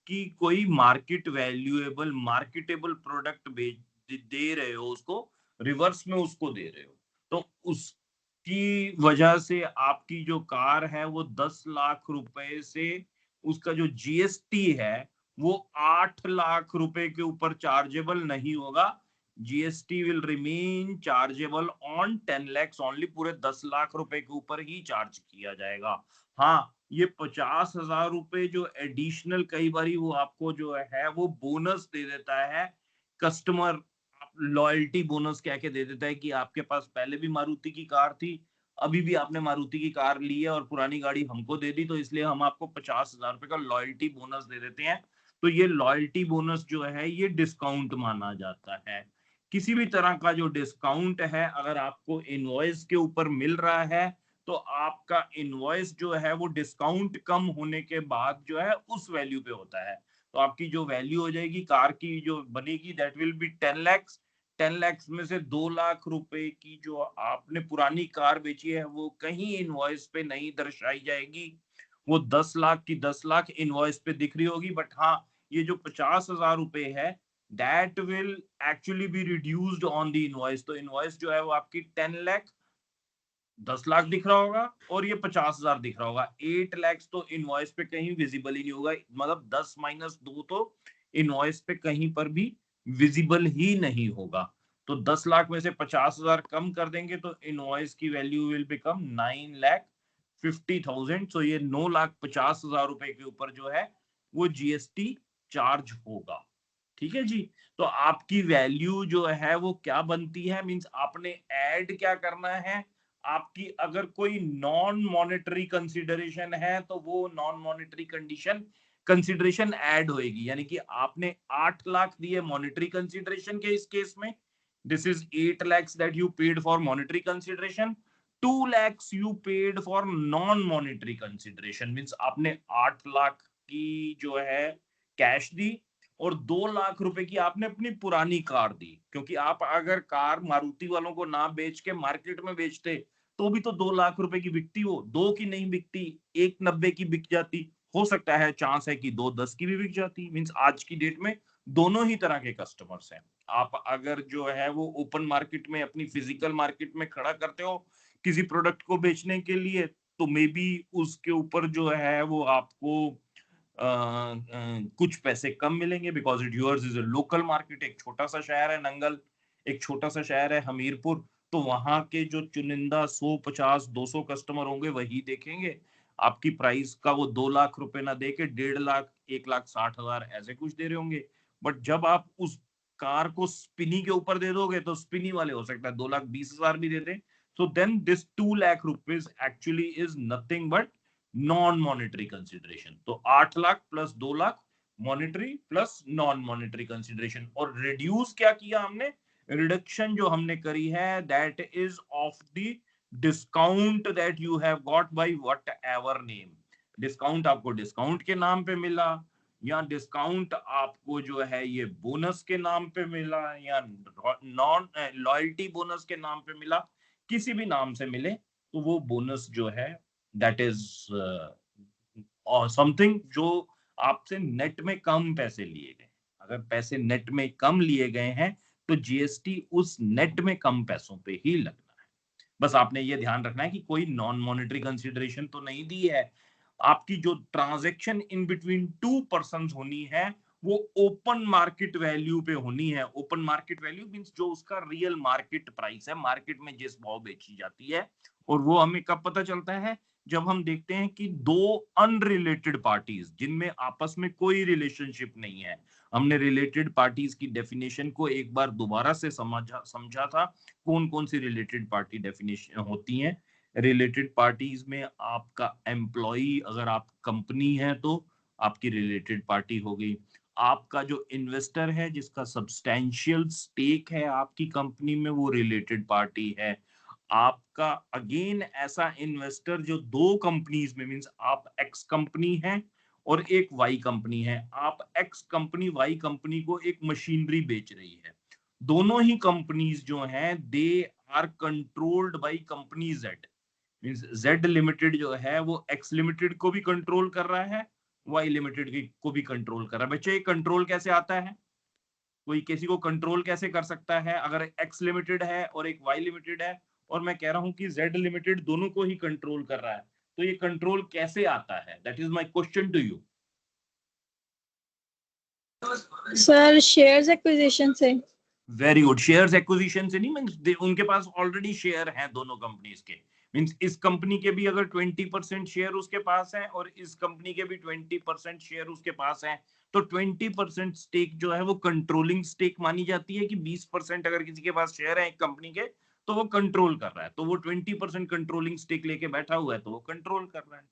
उसकी कोई market valuable marketable product दे रहे हो, उसको रिवर्स में उसको दे रहे हो, तो उसकी वजह से आपकी जो कार है वो 10 लाख रुपए से उसका जो जीएसटी है वो 8 लाख रुपए के ऊपर चार्जेबल नहीं होगा। GST will remain chargeable on 10 lakhs only, पूरे 10 लाख रुपए के ऊपर ही चार्ज किया जाएगा। हाँ, ये 50,000 रुपए जो एडिशनल कई बारी वो आपको जो है वो बोनस दे देता है कस्टमर, लॉयल्टी बोनस कह के दे देता है कि आपके पास पहले भी मारुति की कार थी, अभी भी आपने मारुति की कार ली है और पुरानी गाड़ी हमको दे दी, तो इसलिए हम आपको 50,000 रुपए का लॉयल्टी बोनस दे देते हैं। तो ये लॉयल्टी बोनस जो है ये डिस्काउंट माना जाता है। किसी भी तरह का जो डिस्काउंट है अगर आपको इनवॉइस के ऊपर मिल रहा है तो आपका इनवॉइस जो है वो डिस्काउंट कम होने के बाद जो है उस वैल्यू पे होता है। तो आपकी जो वैल्यू हो जाएगी कार की जो बनेगी that will B 10 lakhs। 10 lakhs में से 2 लाख रुपए की जो आपने पुरानी कार बेची है वो कहीं इनवॉइस पे नहीं दर्शाई जाएगी। वो 10 लाख की 10 लाख इनवॉइस पे दिख रही होगी, बट हाँ, ये जो 50,000 रुपए है that will actually be reduced on the invoice. तो इनवॉइस जो है वो आपकी 10 लाख 10 लाख दिख रहा होगा और ये 50,000 दिख रहा होगा। 8 लैक्स तो इनवॉइस पे कहीं विजिबल ही नहीं होगा, मतलब 10 माइनस 2 तो इनवॉइस पे कहीं पर भी विजिबल ही नहीं होगा। तो 10 लाख में से 50,000 कम कर देंगे तो इनवॉइस की वैल्यू विल बिकम 9,50,000। सो ये 9,50,000 रुपए के ऊपर जो है वो जीएसटी चार्ज होगा। ठीक है जी। तो आपकी वैल्यू जो है वो क्या बनती है, मींस आपने ऐड क्या करना है। आपकी अगर कोई नॉन मॉनेटरी कंसीडरेशन है तो वो non monetary condition consideration add होएगी, यानी कि आपने 8 लाख दिए मॉनेटरी कंसीडरेशन के इस केस में, this is 8 lakhs that you paid for monetary consideration. 2 lakhs you paid for non monetary consideration, means आपने 8 लाख की जो है कैश दी और 2 लाख रुपए की आपने अपनी पुरानी कार दी, क्योंकि आप अगर कार मारुति वालों को ना बेच के मार्केट में बेचते तो भी तो 2 लाख रुपए की बिकती, वो 2 की नहीं बिकती, 1,90 की बिक जाती। हो सकता है चांस है कि 2,10 की भी बिक जाती। मींस आज की डेट में दोनों ही तरह के कस्टमर्स हैं। आप अगर जो है वो ओपन मार्केट में अपनी फिजिकल मार्केट में खड़ा करते हो किसी प्रोडक्ट को बेचने के लिए, तो मे बी उसके ऊपर जो है वो आपको कुछ पैसे कम मिलेंगे because it yours is a local market. एक छोटा सा शहर है नंगल, एक छोटा सा शहर है हमीरपुर, तो वहां के जो चुनिंदा 100, 50, 200 कस्टमर होंगे वही देखेंगे आपकी प्राइस का, वो 2 लाख रुपए ना दे के 1.5 लाख 1,60,000 ऐसे कुछ दे रहे होंगे। बट जब आप उस कार को स्पिनी के ऊपर दे दोगे तो स्पिनी वाले हो सकता है 2,20,000 भी दे दें। So then this 2 lakh rupees actually is nothing but non monetary consideration. तो 8 lakh plus 2 lakh monetary plus non monetary consideration. और रिड्यूस क्या किया हमने, रिडक्शन जो हमने करी है that is of the discount that you have got by whatever name. Discount आपको डिस्काउंट के नाम पे मिला, या डिस्काउंट आपको जो है ये बोनस के नाम पे मिला, या नॉन लॉयल्टी बोनस के नाम पे मिला, किसी भी नाम से मिले तो वो बोनस जो है दैट इज और समथिंग जो आपसे नेट में कम पैसे लिए गए। अगर पैसे नेट में कम लिए गए हैं तो जीएसटी उस नेट में कम पैसों पे ही लगना है। बस आपने ये ध्यान रखना है कि कोई नॉन मॉनेटरी कंसीडरेशन तो नहीं दी है। आपकी जो transaction in between two person होनी है वो ओपन मार्केट वैल्यू पे होनी है। ओपन मार्केट वैल्यू मींस जो उसका रियल मार्केट प्राइस है, मार्केट में जिस भाव बेची जाती है। और वो हमें कब पता चलता है, जब हम देखते हैं कि दो अनरिलेटेड पार्टीज जिनमें आपस में कोई रिलेशनशिप नहीं है। हमने रिलेटेड पार्टीज की डेफिनेशन को एक बार दोबारा से समझा था। कौन कौन सी रिलेटेड पार्टी डेफिनेशन होती हैं। रिलेटेड पार्टीज में आपका एम्प्लॉई, अगर आप कंपनी है तो आपकी रिलेटेड पार्टी हो गई। आपका जो इन्वेस्टर है जिसका सब्सटैंशियल स्टेक है आपकी कंपनी में, वो रिलेटेड पार्टी है। आपका अगेन ऐसा इन्वेस्टर जो दो कंपनीज में, मींस आप एक्स कंपनी है और एक वाई कंपनी है, आप एक्स कंपनी वाई कंपनी को एक मशीनरी बेच रही है। दोनों ही कंपनीज जो हैं they are controlled by company Z. Means Z limited जो है वो एक्स लिमिटेड को भी कंट्रोल कर रहा है वाई लिमिटेड को भी कंट्रोल कर रहा है। बच्चे ये कंट्रोल कैसे आता है? कोई किसी को कंट्रोल कैसे कर सकता है? अगर एक्स लिमिटेड है और एक वाई लिमिटेड है और मैं कह रहा हूं कि जेड लिमिटेड दोनों को ही कंट्रोल कर रहा है, तो ये कंट्रोल कैसे आता है? That is my question to you. Sir shares acquisition से। Very good. शेयर्स एक्विजिशन से नहीं, मीन्स उनके पास ऑलरेडी शेयर हैं दोनों कंपनीज के। मीन्स इस कंपनी के भी अगर 20% शेयर उसके पास है और इस कंपनी के भी 20% शेयर उसके पास है, तो 20% स्टेक जो है वो कंट्रोलिंग स्टेक मानी जाती है कि 20% अगर किसी के पास शेयर है एक कंपनी के तो वो कंट्रोल कर रहा है, तो वो 20% कंट्रोलिंग स्टेक लेके बैठा हुआ है तो वो कंट्रोल कर रहा है।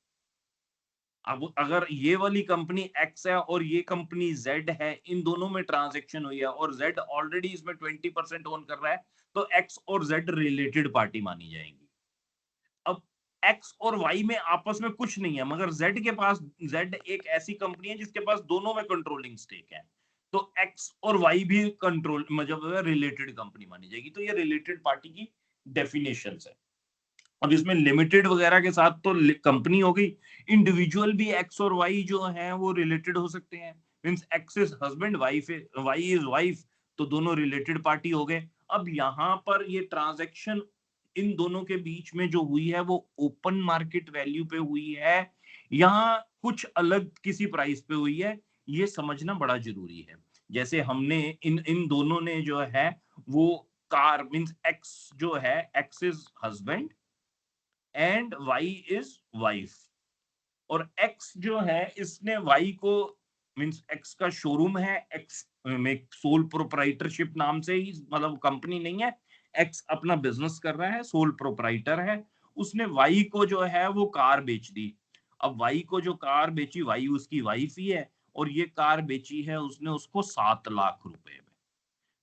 अब अगर ये वाली कंपनी एक्स है और ये कंपनी जेड है, इन दोनों में ट्रांजैक्शन हुई है और जेड ऑलरेडी इसमें 20% ओन कर रहा है, तो एक्स और जेड रिलेटेड पार्टी मानी जाएंगी। अब एक्स और वाई में आपस में कुछ नहीं है, मगर जेड के पास, जेड एक ऐसी कंपनी है जिसके पास दोनों में कंट्रोलिंग स्टेक है, तो एक्स और वाई भी कंट्रोल मतलब रिलेटेड कंपनी मानी जाएगी। तो ये रिलेटेड पार्टी की डेफिनेशन है। अब इसमें लिमिटेड वगैरह के साथ तो कंपनी हो गई, इंडिविजुअल भी एक्स और वाई जो है वो रिलेटेड हो सकते हैं। Means X is husband, wife Y is wife, तो दोनों रिलेटेड पार्टी हो गए। अब यहाँ पर ये ट्रांजैक्शन इन दोनों के बीच में जो हुई है वो ओपन मार्केट वैल्यू पे हुई है, यहाँ कुछ अलग किसी प्राइस पे हुई है, ये समझना बड़ा जरूरी है। जैसे हमने इन इन दोनों ने जो है वो कार, मींस एक्स जो है X is husband and Y is wife, और एक्स जो है इसने वाई को, मींस एक्स का शोरूम है, एक्स में सोल प्रोप्राइटरशिप नाम से ही, मतलब कंपनी नहीं है, एक्स अपना बिजनेस कर रहा है, सोल प्रोप्राइटर है। उसने वाई को जो है वो कार बेच दी। अब वाई को जो कार बेची, वाई उसकी वाइफ ही है, और ये कार बेची है उसने उसको 7 लाख रुपए में।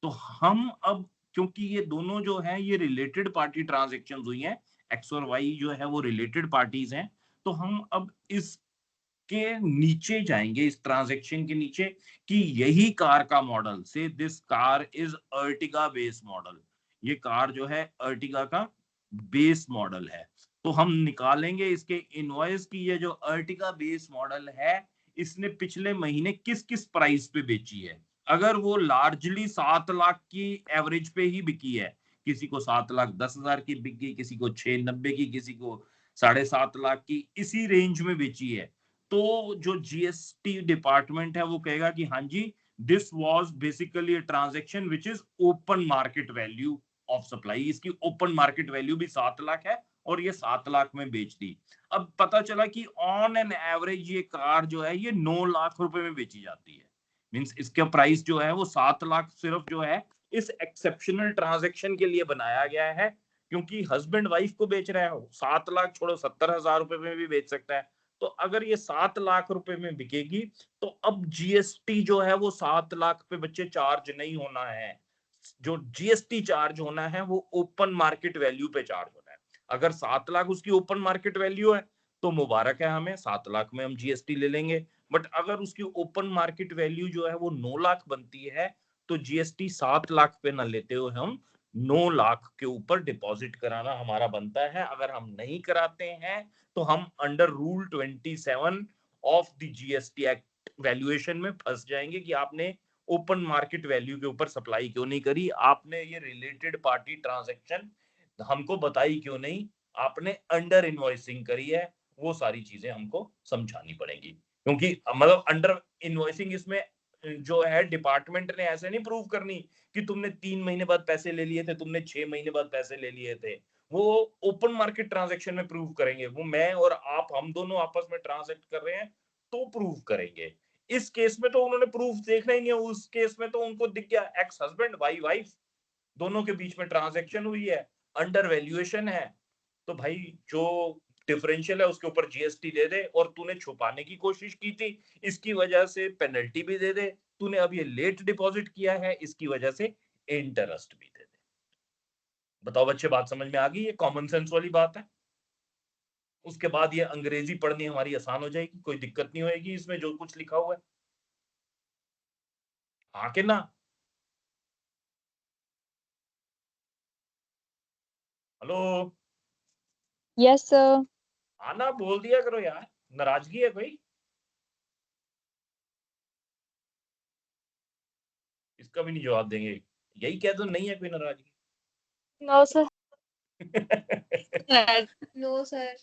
तो हम अब, क्योंकि ये दोनों जो है ये रिलेटेड पार्टी ट्रांजेक्शन हुई हैं, एक्स और वाई जो है वो रिलेटेड पार्टीज हैं, तो हम अब इसके नीचे जाएंगे, इस ट्रांजेक्शन के नीचे, कि यही कार का मॉडल से this car is Ertiga base model, ये कार जो है अर्टिगा का बेस मॉडल है। तो हम निकालेंगे इसके इनवॉइस की, ये जो अर्टिगा बेस मॉडल है इसने पिछले महीने किस किस प्राइस पे बेची है। अगर वो लार्जली 7 लाख की एवरेज पे ही बिकी है, किसी को 7,10,000 की बिक गई, किसी को 690 की, किसी को 7.5 लाख की, इसी रेंज में बेची है, तो जो जीएसटी डिपार्टमेंट है वो कहेगा कि हाँ जी, this was basically a transaction which is open market value of supply. इसकी ओपन मार्केट वैल्यू भी 7 लाख है और ये 7 लाख में बेच दी। अब पता चला कि ऑन एन एवरेज ये कार जो है ये 9 लाख रुपए में बेची जाती है। मींस इसका प्राइस जो है वो 7 लाख सिर्फ जो है इस एक्सेप्शनल ट्रांजेक्शन के लिए बनाया गया है, क्योंकि हस्बैंड वाइफ को बेच रहा है। 7 लाख छोड़ो, 70,000 रुपए में भी बेच सकता है। तो अगर ये 7 लाख रुपए में बिकेगी, तो अब जीएसटी जो है वो 7 लाख पे बच्चे चार्ज नहीं होना है। जो जीएसटी चार्ज होना है वो ओपन मार्केट वैल्यू पे चार्ज होना है। अगर 7 लाख उसकी ओपन मार्केट वैल्यू है तो मुबारक है हमें, 7 लाख में हम जीएसटी ले लेंगे। बट अगर उसकी ओपन मार्केट वैल्यू जो है वो 9 लाख बनती है, तो जीएसटी 7 लाख पे ना लेते हुए हम 9 लाख के ऊपर डिपॉजिट कराना हमारा बनता है। अगर हम नहीं कराते हैं तो हम under rule 27 of the GST act valuation में फंस जाएंगे कि आपने ओपन मार्केट वैल्यू के ऊपर सप्लाई क्यों नहीं करी, आपने ये रिलेटेड पार्टी ट्रांजैक्शन हमको बताई क्यों नहीं, आपने अंडर इनवॉइसिंग करी है। वो सारी चीजें हमको समझानी पड़ेंगी, क्योंकि मतलब अंडर इनवॉइसिंग इसमें जो है डिपार्टमेंट ने ऐसे नहीं प्रूव करनी कि तुमने 3 महीने बाद पैसे ले लिए थे, तुमने 6 महीने बाद पैसे ले लिए थे। वो ओपन मार्केट ट्रांजैक्शन में प्रूव करेंगे, वो मैं और आप, हम दोनों आपस में ट्रांजैक्ट कर रहे हैं तो प्रूव करेंगे। इस केस में तो उन्होंने प्रूफ देखना ही नहीं है, उस केस में तो उनको दिख गया एक्स हस्बैंड वाई वाइफ दोनों के बीच में ट्रांजैक्शन हुई है, अंडर वैल्यूएशन है। तो भाई जो डिफरेंशियल है उसके ऊपर जीएसटी दे दे, और तूने छुपाने की कोशिश की थी इसकी वजह से पेनल्टी भी दे दे, तूने अब ये लेट डिपॉजिट किया है इसकी वजह से इंटरेस्ट भी दे दे। बताओ बच्चे, बात समझ में आ गई? ये कॉमन सेंस वाली बात है। उसके बाद ये अंग्रेजी पढ़नी हमारी आसान हो जाएगी, कोई दिक्कत नहीं होगी इसमें जो कुछ लिखा हुआ है। हाँ कि ना? हेलो? Yes sir. आना बोल दिया करो यार, नाराजगी है कोई? इसका भी नहीं जवाब देंगे, यही कह दो नहीं है कोई नाराजगी। No sir. No sir.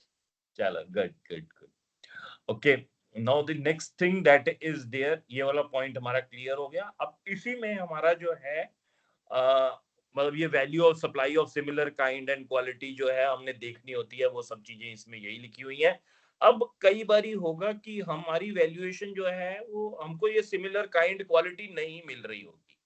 चलो good good good. Okay, now the next thing that is there, ये वाला पॉइंट हमारा क्लियर हो गया। अब इसी में हमारा जो है मतलब ये value of supply of similar kind and quality जो है हमने देखनी होती है, वो सब चीजें इसमें यही लिखी हुई है। अब कई बारी होगा कि हमारी वैल्यूएशन जो है वो हमको ये सिमिलर काइंड क्वालिटी नहीं मिल रही होगी,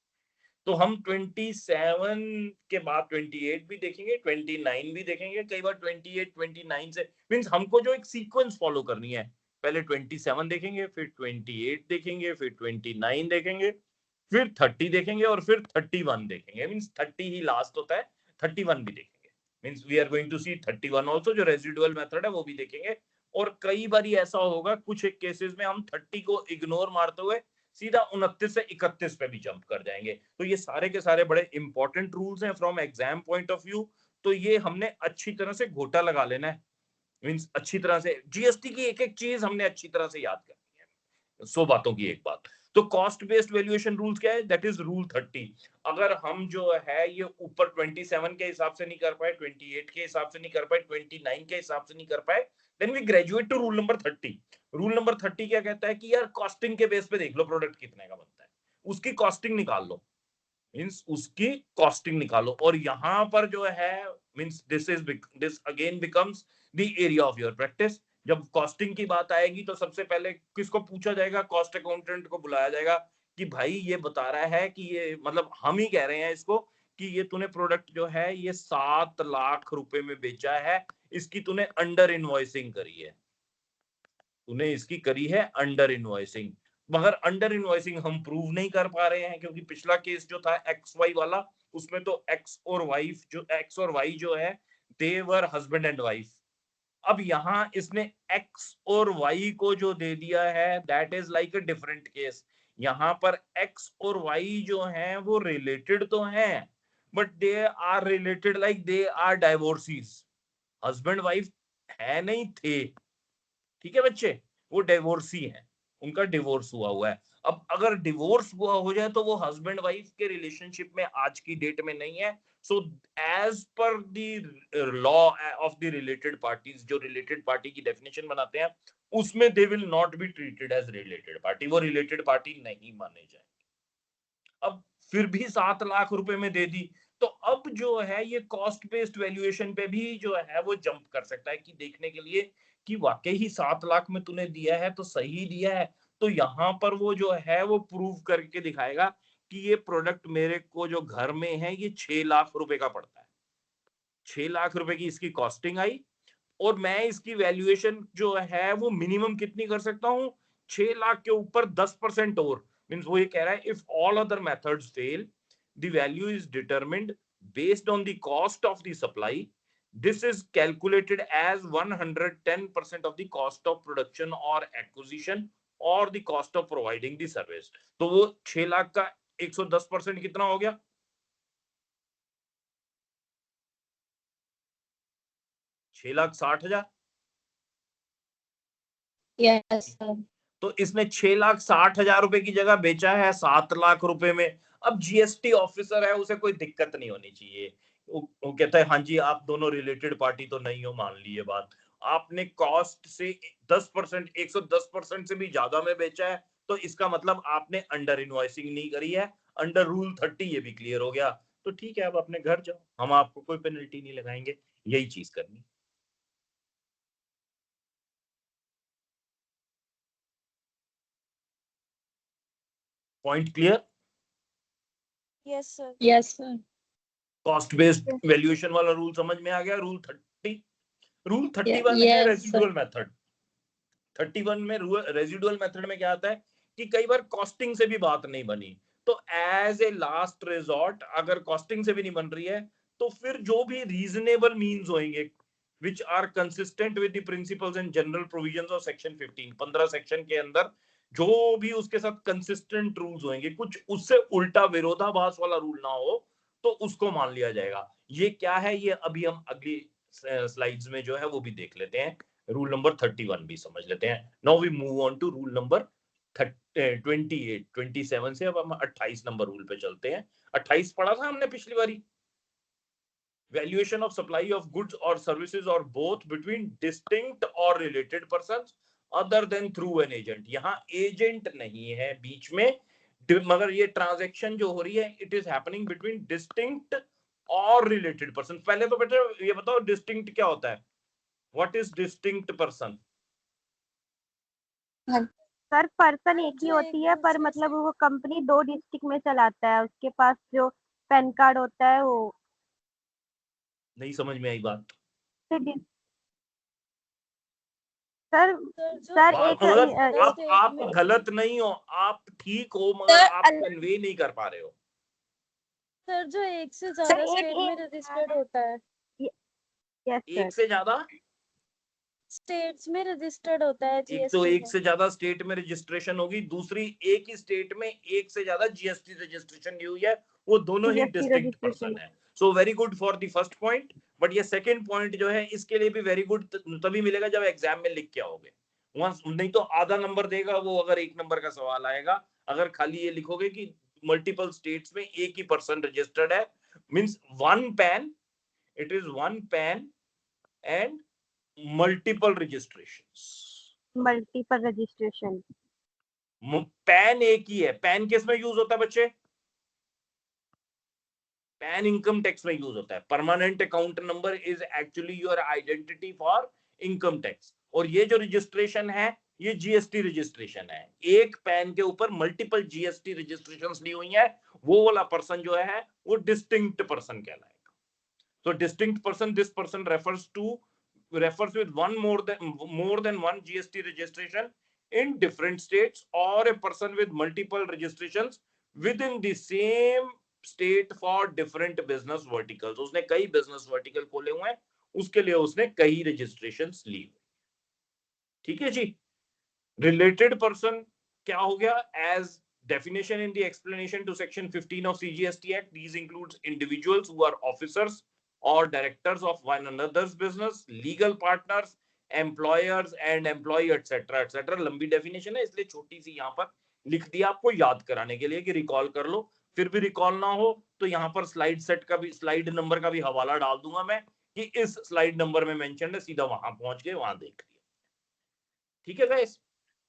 तो हम 27 के बाद 28 भी देखेंगे, 29 भी देखेंगे, कई बार 28 29 से मींस हमको जो एक सीक्वेंस फॉलो करनी है, पहले 27 देखेंगे, फिर 28 देखेंगे, फिर 29 देखेंगे, फिर 30 देखेंगे और फिर 31 देखेंगे। मींस 30 ही लास्ट होता है, 31 भी देखेंगे। Means we are going to see 31 also, जो रेसिडुअल मेथड है वो भी देखेंगे। और कई बार ऐसा होगा कुछ एक केसेस में हम 30 को इग्नोर मारते हुए सीधा 29 से 31 पे भी जंप कर जाएंगे। तो ये सारे के सारे बड़े इंपॉर्टेंट रूल्स हैं from exam point of view, तो ये हमने अच्छी तरह से घोटा लगा लेना है। मींस अच्छी तरह से जीएसटी की एक एक चीज हमने अच्छी तरह से याद करनी है, 100 बातों की एक बात। तो कॉस्ट बेस्ड वैल्यूएशन रूल्स क्या है, दैट इज रूल 30। अगर हम जो है ये ऊपर 27 के हिसाब से नहीं कर पाए, 28 के हिसाब से नहीं कर पाए, 29 के हिसाब से नहीं कर पाए, then we graduate to rule number 30। Rule number 30 क्या कहता है कि यार कॉस्टिंग के बेस पे देख लो प्रोडक्ट कितने का बनता है, उसकी कॉस्टिंग निकाल लो, मींस उसकी कॉस्टिंग निकालो। और यहां पर जो है means this again becomes the area of your practice. जब कॉस्टिंग की बात आएगी तो सबसे पहले किसको पूछा जाएगा, कॉस्ट अकाउंटेंट को बुलाया जाएगा कि भाई ये बता रहा है कि ये मतलब हम ही कह रहे हैं इसको कि ये तूने प्रोडक्ट जो है ये 7 लाख रुपए में बेचा है, इसकी तूने अंडर इनवॉइसिंग करी है, तूने इसकी करी है अंडर इनवॉइसिंग। मगर अंडर इनवॉइसिंग हम प्रूव नहीं कर पा रहे हैं, क्योंकि पिछला केस जो था एक्स वाई वाला, उसमें तो एक्स और वाई जो है दे वर हस्बैंड एंड वाइफ। अब यहाँ इसने एक्स और वाई को जो दे दिया है that is like a different case. यहाँ पर एक्स और वाई जो है वो रिलेटेड तो हैं, but they are related like they are divorcees, husband wife है नहीं थे। ठीक है बच्चे, वो डिवोर्सी हैं, उनका डिवोर्स हुआ है। अब अगर डिवोर्स हुआ हो जाए तो वो हस्बैंड वाइफ के रिलेशनशिप में आज की डेट में नहीं है। So as per the law of the related parties, जो रिलेटेड पार्टी की डेफिनेशन बनाते हैं उसमें they will not be treated as related party, वो रिलेटेड पार्टी नहीं माने जाए। अब फिर भी 7 लाख रुपए में दे दी, तो अब जो है ये कॉस्ट बेस्ड वैल्यूएशन पे भी जो है वो जंप कर सकता है कि देखने के लिए कि वाकई ही 7 लाख में तूने दिया है तो सही दिया है। तो यहाँ पर वो जो है वो प्रूव करके दिखाएगा कि ये प्रोडक्ट मेरे को जो घर में है ये 6 लाख रुपए का पड़ता है, 6 लाख रुपए की इसकी कॉस्टिंग आई, और मैं इसकी वैल्यूएशन जो है वो मिनिमम कितनी कर सकता हूं, 6 लाख के ऊपर 10% और। मींस वो ये कह रहा है if all other methods fail the value is determined based on the cost of the supply, this is calculated as 110% of the cost of production और एक्विजिशन और the cost of providing the service. तो वो 6 लाख का 110% कितना हो गया, 6,60,000। Yes, sir. तो इसने 6,60,000 रुपए की जगह बेचा है 7 लाख रुपए में। अब जीएसटी ऑफिसर है, उसे कोई दिक्कत नहीं होनी चाहिए, वो कहता है हाँ जी आप दोनों रिलेटेड पार्टी तो नहीं हो, मान ली ये बात, आपने कॉस्ट से 10%, 110% से भी ज्यादा में बेचा है, तो इसका मतलब आपने अंडर इनवॉइसिंग नहीं करी है, अंडर रूल 30 ये भी क्लियर हो गया। तो ठीक है, अब अपने घर जाओ, हम आपको कोई पेनल्टी नहीं लगाएंगे, यही चीज करनी। Point clear? Yes sir. Yes, sir. Cost based valuation वाला रूल समझ में आ गया, रूल 30। रूल 31 है Yes, sir. Residual method. 31 में रेसिडुअल मेथड में क्या आता है कि कई बार कॉस्टिंग से भी बात नहीं बनी, तो एज ए लास्ट रिजॉर्ट अगर कॉस्टिंग से भी नहीं बन रही है तो फिर जो भी रीजनेबल मींस होंगे which are consistent with the principles and general provisions of section 15 section के अंदर जो भी उसके साथ कंसिस्टेंट रूल्स होंगे, कुछ उससे उल्टा विरोधाभास वाला रूल ना हो, तो उसको मान लिया जाएगा। ये क्या है, ये अभी हम अगली स्लाइड्स में जो है वो भी देख लेते हैं। रूल नंबर 31 भी समझ लेते हैं। Now we move on to rule number 28 27 से अब हम 28 नंबर रूल पे चलते हैं। 28 पढ़ा था हमने पिछली बारी। Valuation of supply of goods और सर्विसेज और बोथ बिटवीन डिस्टिंक्ट और related persons other than through an agent. यहाँ एजेंट नहीं है बीच में, मगर ये ट्रांजैक्शन जो हो रही है it is happening between distinct और रिलेटेड पर्सन। पहले तो बेटा ये बताओ डिस्टिंक्ट क्या होता है? What is distinct person? Sir person एक ही होती है, पर मतलब वो कंपनी 2 डिस्ट्रिक्ट में चलाता है, उसके पास जो पैन कार्ड होता है वो। नहीं समझ में आई बात। सर सर एक मतलब आप गलत नहीं हो, आप ठीक हो, मगर आप कन्वे नहीं कर पा रहे हो। सर जो एक से ज्यादा स्टेट में रजिस्टर्ड होता है, एक से ज्यादा स्टेट्स में रजिस्टर्ड होता है एक जीएसटी तो एक में। से ज्यादा स्टेट में रजिस्ट्रेशन होगी, दूसरी एक ही स्टेट में एक से ज्यादा जीएसटी रजिस्ट्रेशन ली हुई है, वो दोनों ही डिस्टिंक्ट पर्सन है। So very good for the first point. But ये सेकंड पॉइंट जो है इसके लिए भी वेरी गुड तभी मिलेगा जब एग्जाम में लिख के आओगे। वहां नहीं तो आधा नंबर देगा वो अगर 1 नंबर का सवाल आएगा। अगर खाली ये लिखोगे कि मल्टीपल स्टेट्स में एक ही पर्सन रजिस्टर्ड है, means one pan, it is one pan and multiple registration. Pan एक ही है। पैन किस में यूज होता है बच्चे? पैन इनकम टैक्स में यूज होता है। Permanent account number is actually your identity for income tax. और ये जो रजिस्ट्रेशन है ये जीएसटी रजिस्ट्रेशन है। एक पैन के ऊपर मल्टीपल जीएसटी रजिस्ट्रेशंस ली हुई है, वो वाला पर्सन जो है वो डिस्टिंक्ट पर्सन कहलाएगा। तो distinct person, this person refers with more than one GST registration in different states, or a person with multiple registrations within the same state for different business verticals। उसने कई business vertical खोले हुए हैं, उसके लिए उसने कई registrations ली। ठीक है जी। related person क्या हो गया? as definition in the explanation to section 15 of CGST Act, these includes individuals who are officers or directors of one another's business, legal partners, employers and employee etc etc। लंबी definition है इसलिए छोटी सी यहाँ पर लिख दिया आपको याद कराने के लिए कि रिकॉल कर लो। फिर भी रिकॉल ना हो तो यहाँ पर स्लाइड सेट का भी, स्लाइड नंबर का भी हवाला डाल दूंगा मैं कि इस स्लाइड नंबर में मेंशन है, सीधा वहां पहुंच गए, वहां देख लिया। ठीक है guys.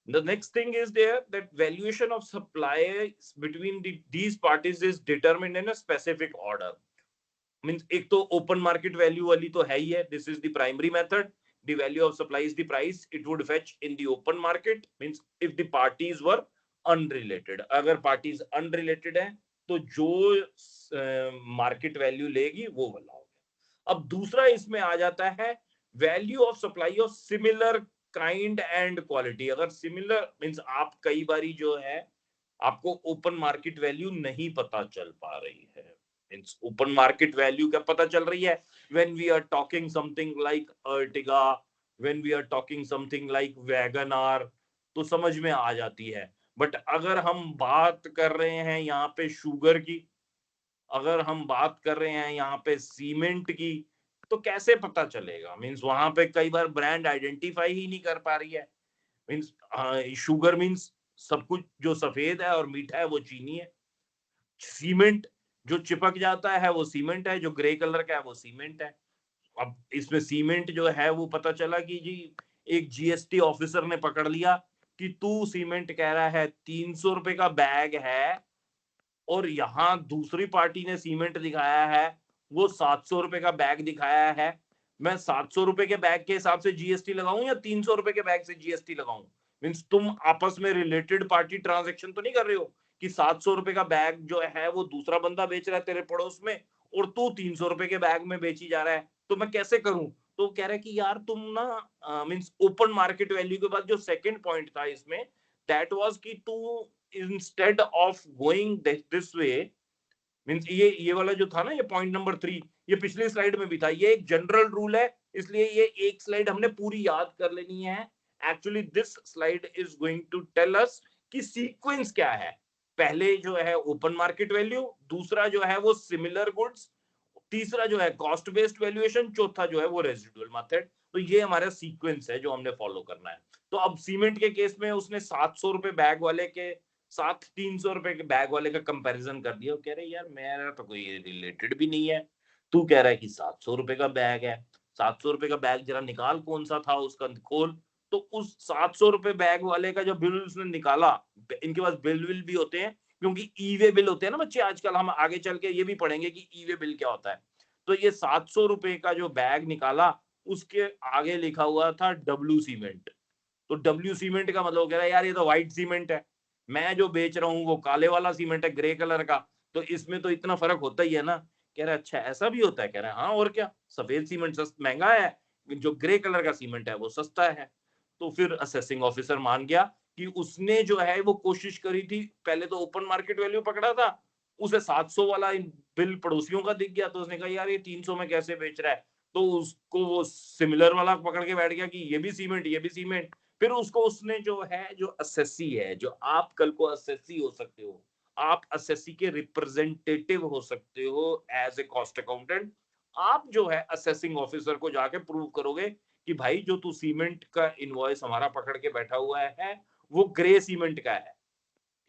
The next thing is there that valuation of supplies between these parties is determined in a specific order। Means एक तो open market value वाली तो है ही है, this is the primary method। The value of supply is the price it would fetch in the open market, means if the parties were unrelated। अगर parties unrelated है तो जो market value लेगी वो वाला हो गया। अब दूसरा इसमें आ जाता है value of supply of similar kind and quality। अगर similar means आप कई बारी जो है आपको ओपन मार्केट वैल्यू नहीं पता चल पा रही है। ओपन मार्केट वैल्यू क्या पता चल रही है? when we are talking something like Ertiga, when we are talking something like WagonR, तो समझ में आ जाती है। बट अगर हम बात कर रहे हैं यहाँ पे शुगर की, अगर हम बात कर रहे हैं यहाँ पे सीमेंट की, तो कैसे पता चलेगा? मींस वहां पे कई बार ब्रांड आइडेंटिफाई ही नहीं कर पा रही है। मींस शुगर मींस सब कुछ जो सफेद है और मीठा है वो चीनी है। सीमेंट जो चिपक जाता है वो सीमेंट है, जो ग्रे कलर का है वो सीमेंट है। अब इसमें सीमेंट जो है वो पता चला कि जी एक जीएसटी ऑफिसर ने पकड़ लिया कि तू सीमेंट कह रहा है 300 रुपए का बैग है, और यहाँ दूसरी पार्टी ने सीमेंट दिखाया है वो 700 रुपए का बैग दिखाया है। मैं 700 रुपए के बैग के हिसाब से जीएसटी लगाऊं या 300 रुपए के बैग से जीएसटी लगाऊं? मींस तुम आपस में रिलेटेड पार्टी ट्रांजैक्शन तो नहीं कर रहे हो कि 700 रुपए का बैग जो है वो दूसरा बंदा बेच रहा है तेरे पड़ोस में और तू 300 रुपए के बैग में बेची जा रहा है, तो मैं कैसे करूं? तो कह रहा है कि यार तुम ना मींस ओपन मार्केट वैल्यू के बाद जो सेकंड पॉइंट था इसमें, दैट वाज कि तू instead of going this way, means ये वाला जो था ना, ये पॉइंट नंबर 3, ये पिछली स्लाइड में भी था। ये एक जनरल रूल है, इसलिए ये एक स्लाइड हमने पूरी याद कर लेनी है। Actually this slide is going to tell us कि सीक्वेंस क्या है। पहले जो है ओपन मार्केट वैल्यू, दूसरा जो है वो सिमिलर गुड्स, तीसरा जो है कॉस्ट बेस्ड वैल्यूएशन, चौथा जो है वो रेजिडुअल मेथड। तो ये हमारा सीक्वेंस है जो हमने फॉलो करना है। तो अब सीमेंट के केस में उसने 700 रुपए बैग वाले के साथ 300 रुपए के बैग वाले का कंपैरिजन कर दिया। वो कह रहे यार मेरा तो कोई रिलेटेड भी नहीं है, तू कह रहा है कि 700 रुपए का बैग है, 700 रुपए का बैग जरा निकाल कौन सा था उसका खोल। तो उस 700 रुपए बैग वाले का जो बिल उसने निकाला, इनके पास बिल भी होते हैं क्योंकि ई वे बिल होते हैं ना बच्चे, आजकल हम आगे चल के ये भी पढ़ेंगे कि ई वे बिल क्या होता है। तो ये 700 रुपए का जो बैग निकाला उसके आगे लिखा हुआ था डब्ल्यू सीमेंट। तो डब्ल्यू सीमेंट का मतलब कह रहा है यार ये तो व्हाइट सीमेंट है, मैं जो बेच रहा हूँ वो काले वाला सीमेंट है, ग्रे कलर का, तो इसमें तो इतना फर्क होता ही है ना। कह रहा है अच्छा ऐसा भी होता है, कह रहा है हाँ और क्या, सफेद सीमेंट महंगा है, जो ग्रे कलर का सीमेंट है वो सस्ता है। तो फिर असेसिंग ऑफिसर मान गया कि उसने जो है वो कोशिश करी थी, पहले तो ओपन मार्केट वैल्यू पकड़ा था, उसे 700 वाला बिल पड़ोसियों का दिख गया, तो उसने कहा यार ये 300 में कैसे बेच रहा है, तो उसको वो सिमिलर वाला पकड़ के बैठ गया कि ये भी सीमेंट ये भी सीमेंट। फिर उसको उसने जो है जो असेसी है, जो आप कल को असेसी हो सकते हो, आप असेसी के रिप्रेजेंटेटिव हो सकते हो एज ए कॉस्ट अकाउंटेंट। आप जो है असेसिंग ऑफिसर को जाके प्रूव करोगे कि भाई जो तू सीमेंट का इनवॉइस हमारा पकड़ के बैठा हुआ है वो ग्रे सीमेंट का है,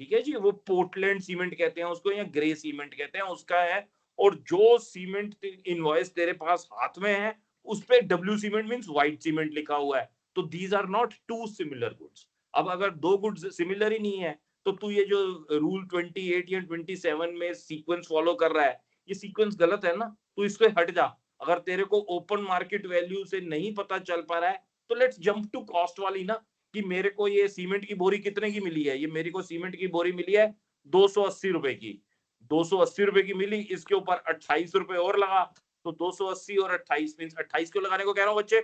ठीक है जी, वो पोर्टलैंड सीमेंट कहते हैं उसको या ग्रे सीमेंट कहते हैं उसका है। और जो सीमेंट इनवॉइस तेरे पास हाथ में है उस पे W cement means white cement लिखा हुआ है, तो these are not two similar goods. अब अगर दो गुड्स सिमिलर ही नहीं है तो तू ये जो रूल 28 या 27 में सीक्वेंस फॉलो कर रहा है, ये सीक्वेंस गलत है ना, तू इससे हट जा। अगर तेरे को ओपन मार्केट वैल्यू से नहीं पता चल पा रहा है तो लेट्स जंप टू कॉस्ट वाली ना, कि मेरे को ये सीमेंट की बोरी कितने की मिली है, ये मेरे को सीमेंट की बोरी मिली है 280 रुपए की, 280 रुपए की मिली, इसके ऊपर 28 रुपए और लगा, तो 280 और 28 मींस 28 क्यों लगाने को कह रहा हूं बच्चे?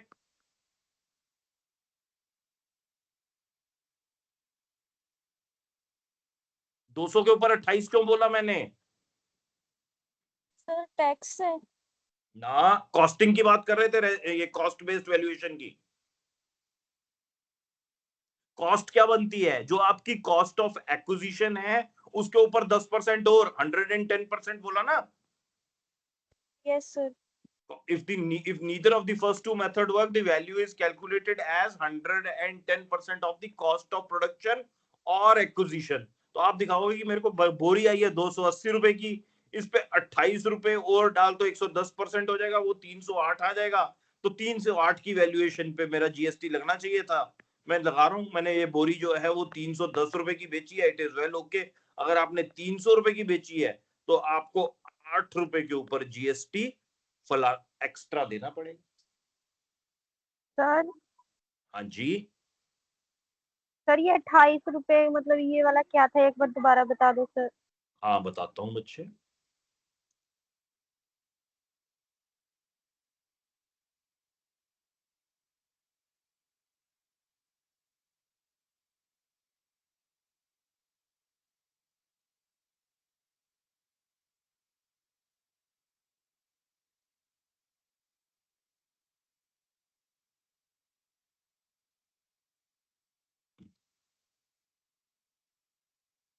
दो सौ के ऊपर 28 क्यों बोला मैंने? सर टैक्स है। ना, कॉस्टिंग की बात कर रहे थे, ये कॉस्ट बेस्ड वैल्यूएशन की। कॉस्ट क्या बनती है? जो आपकी कॉस्ट ऑफ एक्विजिशन है उसके ऊपर 10% और 110% बोला ना। Yes sir. if neither of the first two method work, the value is calculated as 110% of the cost of production or acquisition। तो आप दिखाओगे कि मेरे को बोरी आई है 280 रुपए की, इस पे 28 रुपए और डाल तो 110% हो जाएगा, वो 308 आ जाएगा। तो 308 की वैल्यूएशन पे मेरा जीएसटी लगना चाहिए था, मैं लगा रहा हूं। मैंने ये बोरी जो है वो 310 रुपए की बेची है, इट इज वेल ओके। अगर आपने 300 रुपए की बेची है तो आपको 8 रुपए के ऊपर जीएसटी फला एक्स्ट्रा देना पड़ेगा। सर हाँ जी, सर ये 28 रुपए मतलब ये वाला क्या था, एक बार दोबारा बता दो सर। हाँ बताता हूँ बच्चे।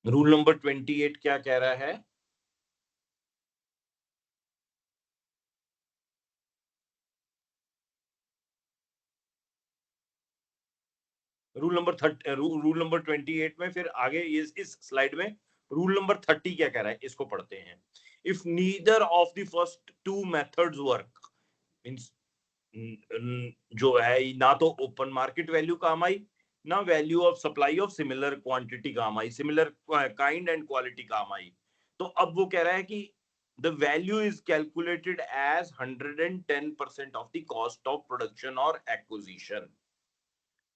रूल नंबर 28 क्या कह रहा है? रूल नंबर 28 में फिर आगे इस स्लाइड में रूल नंबर 30 क्या कह रहा है, इसको पढ़ते हैं। If neither of the first two methods work, means जो है ना तो ओपन मार्केट वैल्यू काम आई, ना value of supply of similar quantity काम आई, सिमिलर काइंड एंड क्वालिटी काम आई। तो अब वो कह रहा है कि the value is calculated as 110% of the cost of production और एक्विजिशन।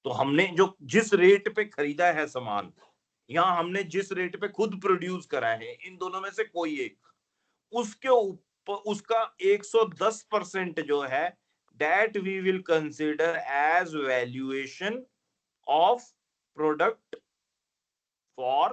तो हमने जो जिस रेट पे खरीदा है सामान, या हमने जिस रेट पे खुद प्रोड्यूस करा है, इन दोनों में से कोई एक, उसके ऊपर उसका 110% जो है that we will consider as valuation of product for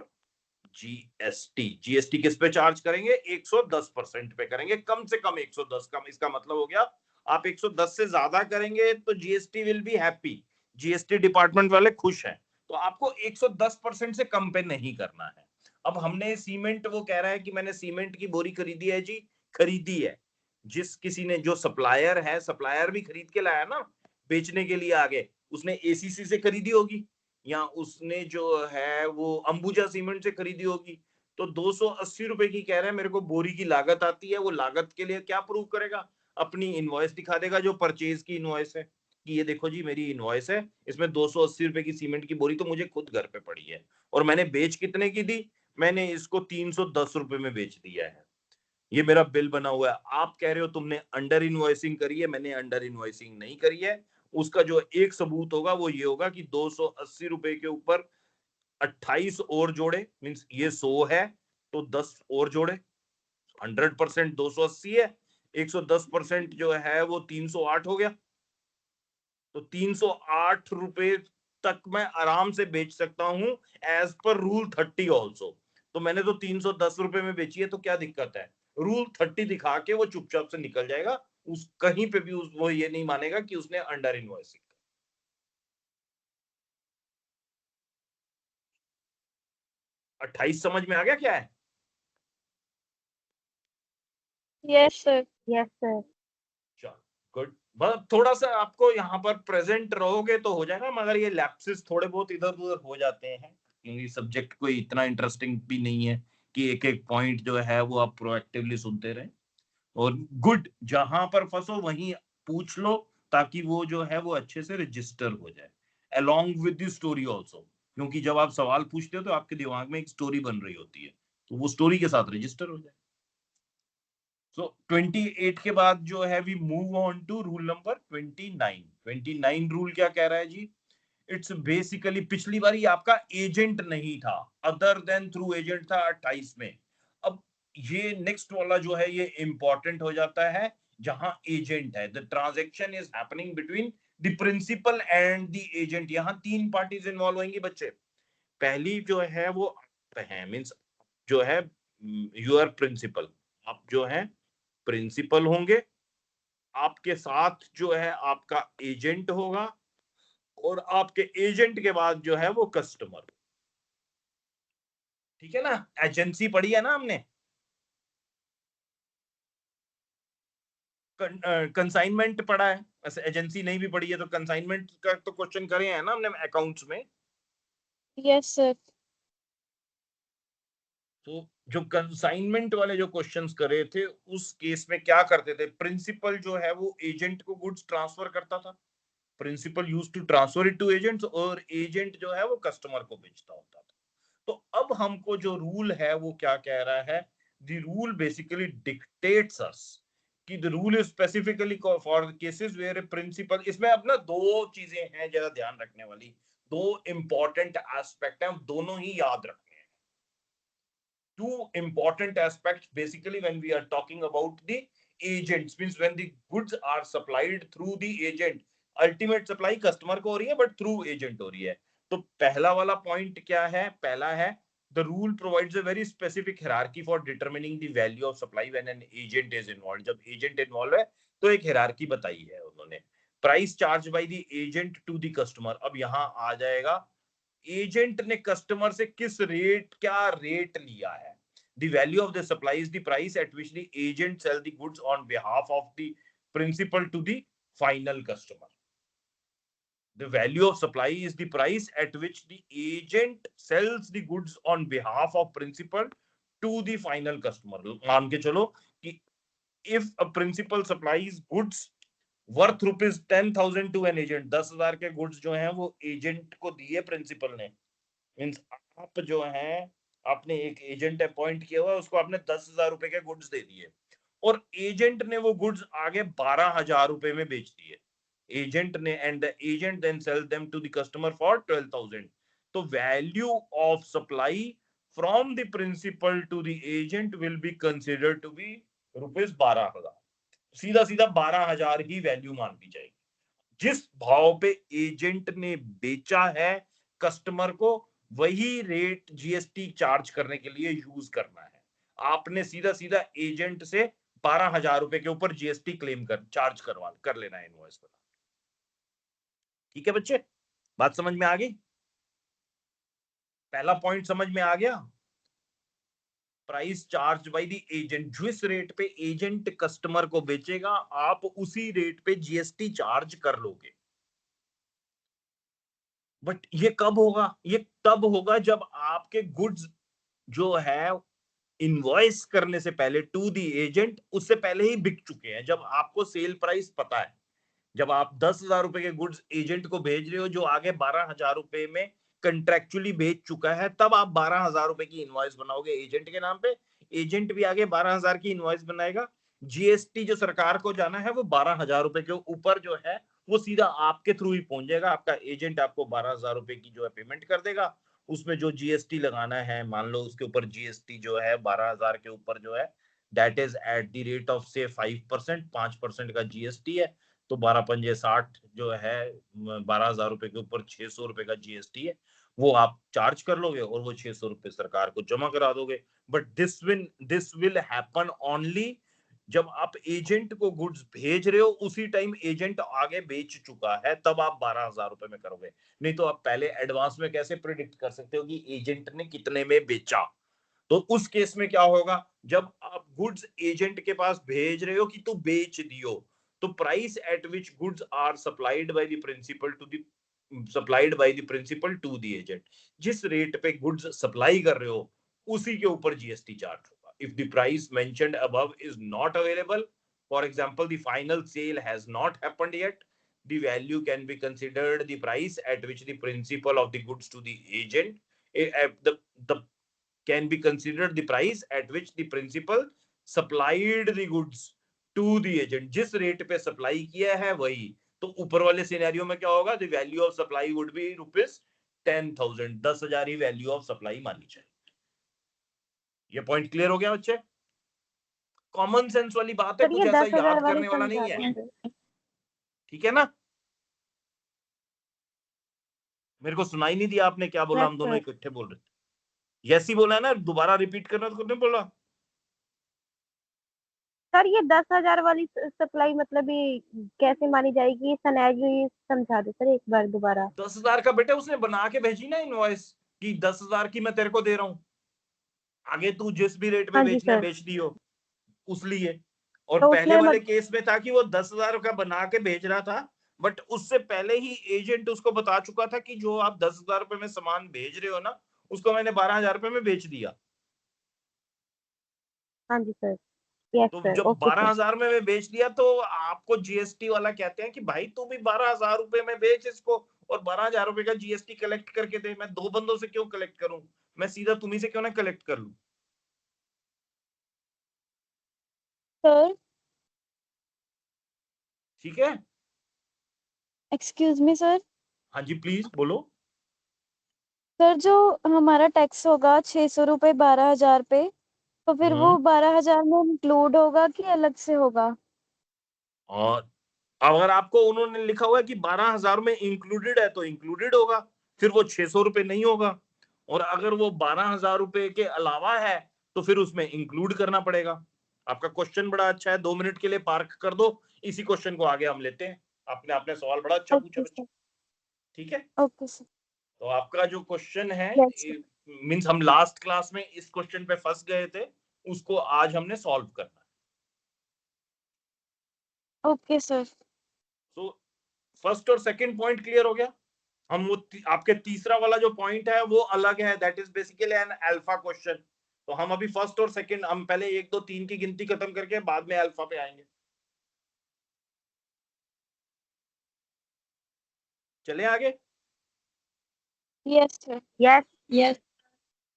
GST. GST किस पे चार्ज करेंगे? 110% पे करेंगे, कम से कम 110। कम इसका मतलब हो गया आप 110 से ज्यादा करेंगे तो GST will be happy, GST department वाले खुश हैं। तो आपको 110% से कम पे नहीं करना है। अब हमने सीमेंट, वो कह रहा है कि मैंने सीमेंट की बोरी खरीदी है जी, खरीदी है। जिस किसी ने, जो सप्लायर है, सप्लायर भी खरीद के लाया ना बेचने के लिए आगे, उसने एसीसी से खरीदी होगी या उसने जो है वो अंबुजा सीमेंट से खरीदी होगी। तो 280 रुपए की कह रहा है मेरे को बोरी की लागत आती है, वो लागत के लिए क्या प्रूव करेगा? अपनी इनवॉइस दिखा देगा जो परचेज की इनवॉइस है कि ये देखो जी मेरी इनवॉइस है, इसमें 280 रुपए की सीमेंट की बोरी तो मुझे खुद घर पे पड़ी है और मैंने बेच कितने की दी? मैंने इसको 310 रुपए में बेच दिया है, ये मेरा बिल बना हुआ है। आप कह रहे हो तुमने अंडर इनवॉइसिंग करी है, मैंने अंडर इनवॉइसिंग नहीं करी है। उसका जो एक सबूत होगा वो ये होगा कि 280 रुपए के ऊपर 28 और जोड़े, मींस ये 100 है तो 10 और जोड़े, 100% 280 है, 110% जो है वो 308 हो गया। तो 308 रुपए तक मैं आराम से बेच सकता हूं एज पर रूल 30 ऑल्सो। तो मैंने तो 310 रुपए में बेची है, तो क्या दिक्कत है? रूल 30 दिखा के वो चुपचाप से निकल जाएगा, उस कहीं पे भी वो ये नहीं मानेगा कि उसने अंडर इनवॉइसिंग। 28 समझ में आ गया क्या है? Yes sir. Yes sir. चलो गुड। बस थोड़ा सा आपको यहाँ पर प्रेजेंट रहोगे तो हो जाएगा, मगर ये लैप्सेस थोड़े बहुत इधर उधर हो जाते हैं क्योंकि सब्जेक्ट कोई इतना इंटरेस्टिंग भी नहीं है कि एक एक पॉइंट जो है वो आप प्रोएक्टिवली सुनते रहें। और गुड, जहां पर फंसो वहीं पूछ लो ताकि वो जो है वो अच्छे से रजिस्टर हो जाए along with the story also, क्योंकि जब आप सवाल पूछते हो तो आपके दिमाग में एक स्टोरी बन रही होती है, तो वो स्टोरी के साथ रजिस्टर हो जाए। सो 28 के बाद जो है we move on to rule number 29। 29 rule क्या कह रहा है जी? इट्स बेसिकली, पिछली बार आपका एजेंट नहीं था, अदर देन थ्रू एजेंट था 28 में। अब ये नेक्स्ट वाला जो है ये इंपॉर्टेंट हो जाता है, जहां एजेंट है, the transaction is happening between the principal and the agent. यहां तीन पार्टीज इन्वॉल्व होंगी बच्चे। पहली जो है वो है, मींस जो है यूर प्रिंसिपल, आप जो है प्रिंसिपल होंगे, आपके साथ जो है आपका एजेंट होगा और आपके एजेंट के बाद जो है वो कस्टमर। ठीक है ना? एजेंसी पढ़ी है ना हमने, कंसाइनमेंट पढ़ा है, ऐसे एजेंसी नहीं भी पढ़ी है तो कंसाइनमेंट का तो क्वेश्चन करे हैं ना हमने अकाउंट्स में। Yes sir. तो जो कंसाइनमेंट वाले जो क्वेश्चंस करे थे उस केस में क्या करते थे, प्रिंसिपल जो है वो एजेंट को गुड्स ट्रांसफर करता था, principal used to transfer it to agents, और एजेंट जो है वो कस्टमर को बेचता होता था। तो अब हमको जो रूल है वो क्या कह रहा है? The rule basically dictates us कि the rule is specifically for cases where a principal. इसमें अब ना दो चीजें हैं जरा ध्यान रखने वाली, दो इंपॉर्टेंट एस्पेक्ट हैं, दोनों ही याद रखने हैं। Two important aspects basically when we are talking about the agents, means when the goods are supplied through the agent, ultimate supply customer को हो रही है but through agent हो रही है। तो पहला वाला पॉइंट क्या है? पहला है the rule provides a very specific hierarchy for determining the value of supply when an agent is involved। जब agent involved है तो एक hierarchy बताई है उन्होंने। Price charge by the agent to the customer, अब यहां आ जाएगा एजेंट ने कस्टमर से किस रेट, क्या रेट लिया है। The value of the supply is the price at which the agent sell the goods on behalf of the principal to the final customer। The value of supply is the price at which the agent sells the goods on behalf of principal to the final customer। मान के चलो कि if a principal supplies goods worth rupees 10,000 to an agent, 10,000 के goods जो हैं वो agent को दिए प्रिंसिपल ने, मींस आप जो है आपने एक एजेंट अपॉइंट किया हुआ, उसको आपने 10,000 रुपए के गुड्स दे दिए और एजेंट ने वो गुड्स आगे 12,000 रुपए में बेच दिए एजेंट ने, and the agent then sell them to the customer for 12,000। तो value of supply from the principal to the agent will be considered to be rupees 12,000। सीधा सीधा 12,000 ही वैल्यू मान ली जाएगी। जिस भाव पे एजेंट ने बेचा है कस्टमर को, वही रेट जीएसटी चार्ज करने के लिए यूज करना है। आपने सीधा सीधा एजेंट से 12,000 रुपए के ऊपर जीएसटी क्लेम चार्ज कर लेना है इनवॉइस पर। ठीक है बच्चे, बात समझ में आ गई? पहला पॉइंट समझ में आ गया? Price charge by the agent, जिस रेट पे एजेंट कस्टमर को बेचेगा आप उसी रेट पे जीएसटी चार्ज कर लोगे। बट ये कब होगा? ये तब होगा जब आपके गुड्स जो है इनवॉइस करने से पहले टू दी एजेंट उससे पहले ही बिक चुके हैं, जब आपको सेल प्राइस पता है। जब आप 10,000 रुपए के गुड्स एजेंट को भेज रहे हो जो आगे 12,000 रुपए में कंट्रेक्चुअली बेच चुका है, तब आप 12,000 रुपए की इनवॉइस बनाओगे एजेंट के नाम पे। एजेंट भी आगे 12,000 की इनवॉइस बनाएगा। जीएसटी जो सरकार को जाना है वो 12,000 रुपए के ऊपर जो है वो सीधा आपके थ्रू ही पहुंच जाएगा। आपका एजेंट आपको 12,000 रुपए की जो है पेमेंट कर देगा। उसमें जो जीएसटी लगाना है, मान लो उसके ऊपर जीएसटी जो है 12,000 के ऊपर जो है that is at the rate of से 5%, 5% का जीएसटी है। तो 12 पंजे 60 जो है 12,000 रुपए के ऊपर 600 रुपए का जीएसटी है, वो आप चार्ज कर लोगे और वो 600 रुपए सरकार को जमा करा दोगे। But this will happen only जब आप एजेंट को गुड्स भेज रहे हो, उसी टाइम एजेंट आगे बेच चुका है, तब आप 12,000 रुपए में करोगे। नहीं तो आप पहले एडवांस में कैसे प्रिडिक्ट कर सकते हो कि एजेंट ने कितने में बेचा? तो उस केस में क्या होगा, जब आप गुड्स एजेंट के पास भेज रहे हो कि तू बेच दियो, तो price at which goods are supplied by the principal to the agent, जिस रेट पे गुड्स सप्लाई कर रहे हो उसी के ऊपर जीएसटी चार्ज होगा। If the price mentioned above is not available, for example the final sale has not happened yet, the value can be considered the price at which the principal of the goods to the agent the can be considered the price at which the principal supplied the goods to the agent। जिस rate पे supply किया है वही। तो ऊपर वाले scenario में क्या होगा, the value of supply would be ₹10,000, 10,000 he value of supply मानी चाहिए। ये पॉइंट क्लियर हो गया बच्चे? कॉमन सेंस वाली बात है, सर कुछ ये ऐसा 10,000 याद वाली करने वाला समझा नहीं है। देंगे। ठीक है ना? मेरे को सुनाई नहीं दिया आपने क्या बोला, यस हम दोनों सर। इकट्ठे बोल रहे थे। यस ही बोला है ना, दोबारा रिपीट करना तो नहीं बोला। सर ये 10,000 वाली सप्लाई मतलब ये कैसे मानी जाएगी, सिनेरियो ये समझा दो सर एक बार दोबारा। 10,000 का बेटे उसने बना के भेजी ना इनवॉइस कि 10,000 की मैं तेरे को दे रहा हूं, आगे तू जिस भी रेट में हाँ जी बेचना है सर। बेच दियो उस लिए। और तो पहले उसमें वाले केस में था कि वो 10,000 का बना के भेज रहा था, बट उससे पहले ही एजेंट उसको बता चुका था कि जो आप 10,000 रुपए में सामान भेज रहे हो ना, उसको मैंने 12,000 रुपए में बेच दिया। हाँ जी सर। यस तो सर, जब ओके सर। 12,000 में बेच दिया तो आपको जीएसटी वाला कहते हैं कि भाई तू भी 12,000 रुपए में बेच इसको और 12,000 रुपए का जीएसटी कलेक्ट करके दे। मैं दो बंदों से क्यों कलेक्ट करूं, मैं सीधा तुम्ही से क्यों ना कलेक्ट कर लूं। सर ठीक है? Excuse me sir. हाँ जी प्लीज बोलो। सर जो हमारा टैक्स होगा 600 रुपये 12,000 पे, तो फिर वो 12,000 में इंक्लूड होगा कि अलग से होगा? और अगर आपको उन्होंने लिखा हुआ है कि 12,000 में इंक्लूडेड है तो इंक्लूडेड होगा, फिर वो 600 रुपए नहीं होगा। और अगर वो 12,000 रुपए के अलावा है तो फिर उसमें इंक्लूड करना पड़ेगा। आपका क्वेश्चन बड़ा अच्छा है, 2 मिनट के लिए पार्क कर दो, इसी क्वेश्चन को आगे हम लेते हैं। आपने सवाल बड़ा अच्छा पूछा ओके बच्चे। सर। ठीक है, ओके सर। तो आपका जो क्वेश्चन है यस सर। मीन्स हम लास्ट क्लास में इस क्वेश्चन पे फंस गए थे, उसको आज हमने सॉल्व करना है। Okay sir. तो फर्स्ट और सेकंड पॉइंट क्लियर हो गया। हम वो आपके तीसरा वाला जो पॉइंट है वो अलग है, that is basically an alpha question. तो हम अभी फर्स्ट और सेकंड, हम पहले 1 2 3 की गिनती खत्म करके बाद में अल्फा पे आएंगे। चले आगे। Yes sir. यस। यस।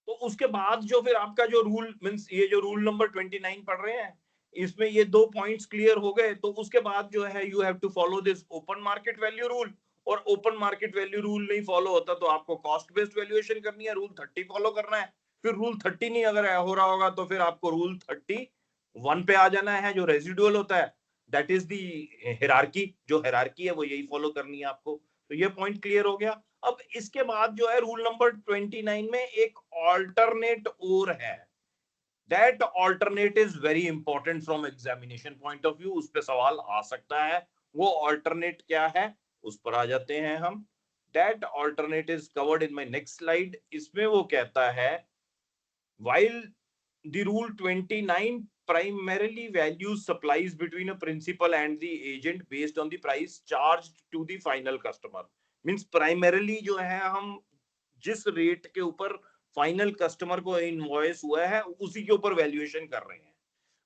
तो उसके बाद जो फिर आपका जो रूल मीन्स ये जो रूल नंबर 29 पढ़ रहे हैं, इसमें ये 2 पॉइंट्स क्लियर हो गए। तो उसके बाद जो है you have to follow this open market value rule. और ओपन मार्केट वैल्यू रूल नहीं फॉलो होता तो आपको कॉस्ट बेस्ड वैल्यूएशन करनी है, रूल 30 फॉलो करना है। फिर रूल 30 नहीं अगर हो रहा होगा तो फिर आपको रूल 31 पे आ जाना है, जो रेजिडुअल होता है, दैट इज दी हिरार्की। जो हिरार्की है वो यही फॉलो करनी है आपको। तो ये पॉइंट क्लियर हो गया। अब इसके बाद जो है रूल नंबर 29 में एक ऑल्टरनेट और है, that alternate is very important from examination point of view. उस पर सवाल आ सकता है। वो ऑल्टरनेट क्या है, उस पर आ जाते हैं हम। That alternate is covered in my next slide. इसमें वो कहता है while the rule 29 primarily values supplies between a principal and the agent based on the price charged to the final customer। Means primarily जो है हम जिस rate के ऊपर फाइनल कस्टमर को इनवॉइस हुआ है उसी के ऊपर वैल्यूएशन कर रहे हैं.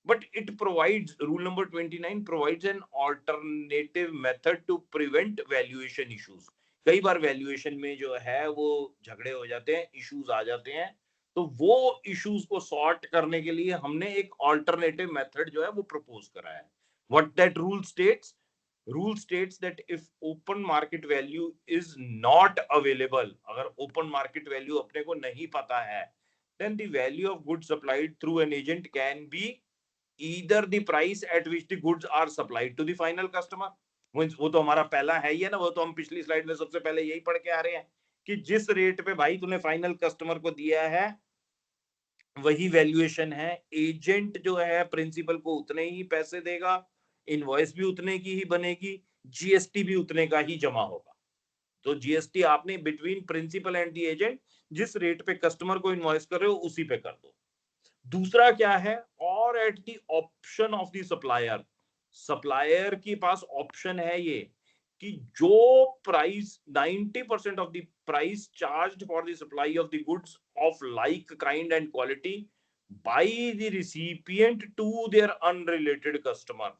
But it provides, rule number 29 provides an alternative method to prevent valuation issues. कई बार वैल्यूएशन में जो है वो झगड़े हो जाते हैं, इश्यूज आ जाते हैं, तो वो इश्यूज को सॉर्ट करने के लिए हमने एक ऑल्टरनेटिव मेथड जो है वो प्रपोज करा है. What that rule states? Rule states that if open market value is not available, अगर open market value अपने को नहीं पता है, then the value of goods supplied through an agent can be either the price at which the goods are supplied to the final customer. वो तो हमारा पहला है ही है ना, वो तो हम पिछली स्लाइड में सबसे पहले यही पढ़ के आ रहे हैं कि जिस रेट पे भाई तूने फाइनल कस्टमर को दिया है वही वैल्यूएशन है. एजेंट जो है प्रिंसिपल को उतने ही पैसे देगा, इनवॉइस भी उतने की ही बनेगी, जीएसटी भी उतने का ही जमा होगा. तो जीएसटी आपने between principal and the agent जिस रेट पे कस्टमर को इनवॉइस कर रहे हो उसी पे कर दो. दूसरा क्या है, और at the option of the supplier. Supplier के पास ऑप्शन है ये कि जो price 90% of the price charged for the supply of the goods of like kind and quality by the recipient to their unrelated customer.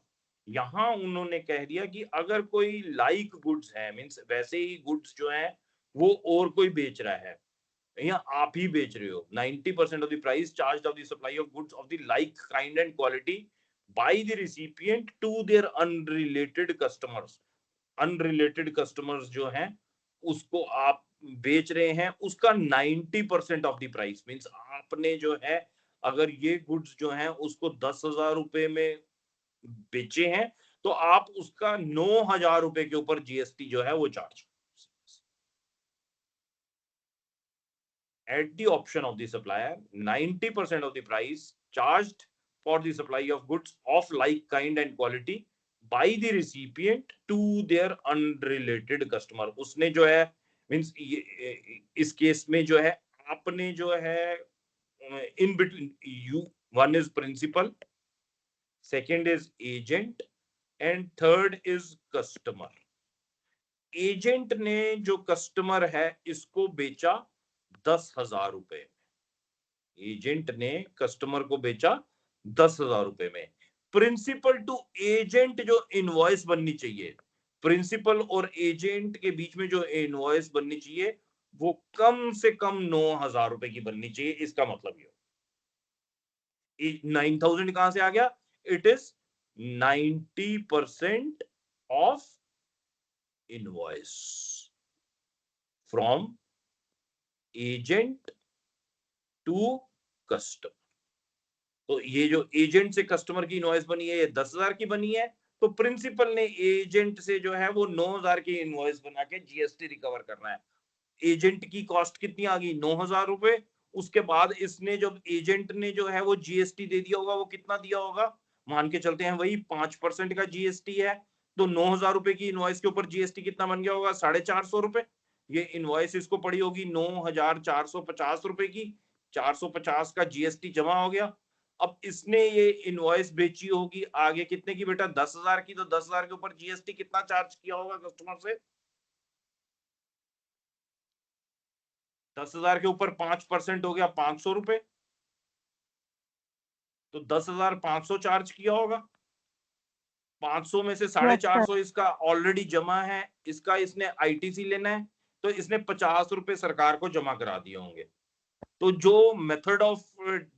यहां उन्होंने कह दिया कि अगर कोई लाइक गुड्स है, मींस वैसे ही गुड्स जो है वो और कोई बेच रहा है या आप ही बेच रहे हो, 90% of the price charged of the supply of goods of the like kind and quality by the recipient to their unrelated customers. Unrelated customers जो हैं उसको आप बेच रहे हैं, उसका 90% of the price मीन्स आपने जो है अगर ये गुड्स जो हैं उसको 10,000 रुपए में बेचे हैं तो आप उसका 9,000 रुपए के ऊपर जीएसटी जो है वो charge. At the option of the supplier, 90% of the price charged for the supply of goods of like kind and quality by the recipient to their unrelated customer. उसने जो है मीन्स इस केस में जो है आपने जो है in between you, one is principal, second is agent and third is customer. Agent ने जो कस्टमर है इसको बेचा 10,000 रुपए में. एजेंट ने कस्टमर को बेचा 10,000 रुपए में. प्रिंसिपल टू एजेंट जो इनवॉइस बननी चाहिए, प्रिंसिपल और एजेंट के बीच में जो इनवॉइस बननी चाहिए वो कम से कम 9,000 रुपए की बननी चाहिए. इसका मतलब ये 9,000 कहां से आ गया? It is 90% of invoice from agent to customer. तो ये जो एजेंट से कस्टमर की इनवॉइस बनी है ये 10,000 की बनी है, तो प्रिंसिपल ने एजेंट से जो है वो 9,000 की इनवॉइस बना के जीएसटी रिकवर करना है. एजेंट की कॉस्ट कितनी आ गई? 9,000 रुपए. उसके बाद इसने जब एजेंट ने जो है वो जीएसटी दे दिया होगा, वो कितना दिया होगा? मान के चलते हैं वही 5% का जीएसटी है, तो 9,000 रुपए की इनवॉइस के ऊपर जीएसटी कितना बन गया होगा? 450 रुपए. ये इनवॉइस इसको पड़ी होगी 9,450 रुपए की, 450 का जीएसटी जमा हो गया. अब इसने ये इनवॉइस बेची होगी आगे कितने की बेटा? 10,000 की. तो 10,000 के ऊपर जीएसटी कितना चार्ज किया होगा कस्टमर से? 10,000 के ऊपर 5% हो गया 500 रुपए, तो 10,500 चार्ज किया होगा. 500 में से 450 इसका ऑलरेडी जमा है, इसका इसने आईटीसी लेना है, तो इसने 50 रुपए सरकार को जमा करा दिए होंगे. तो जो method of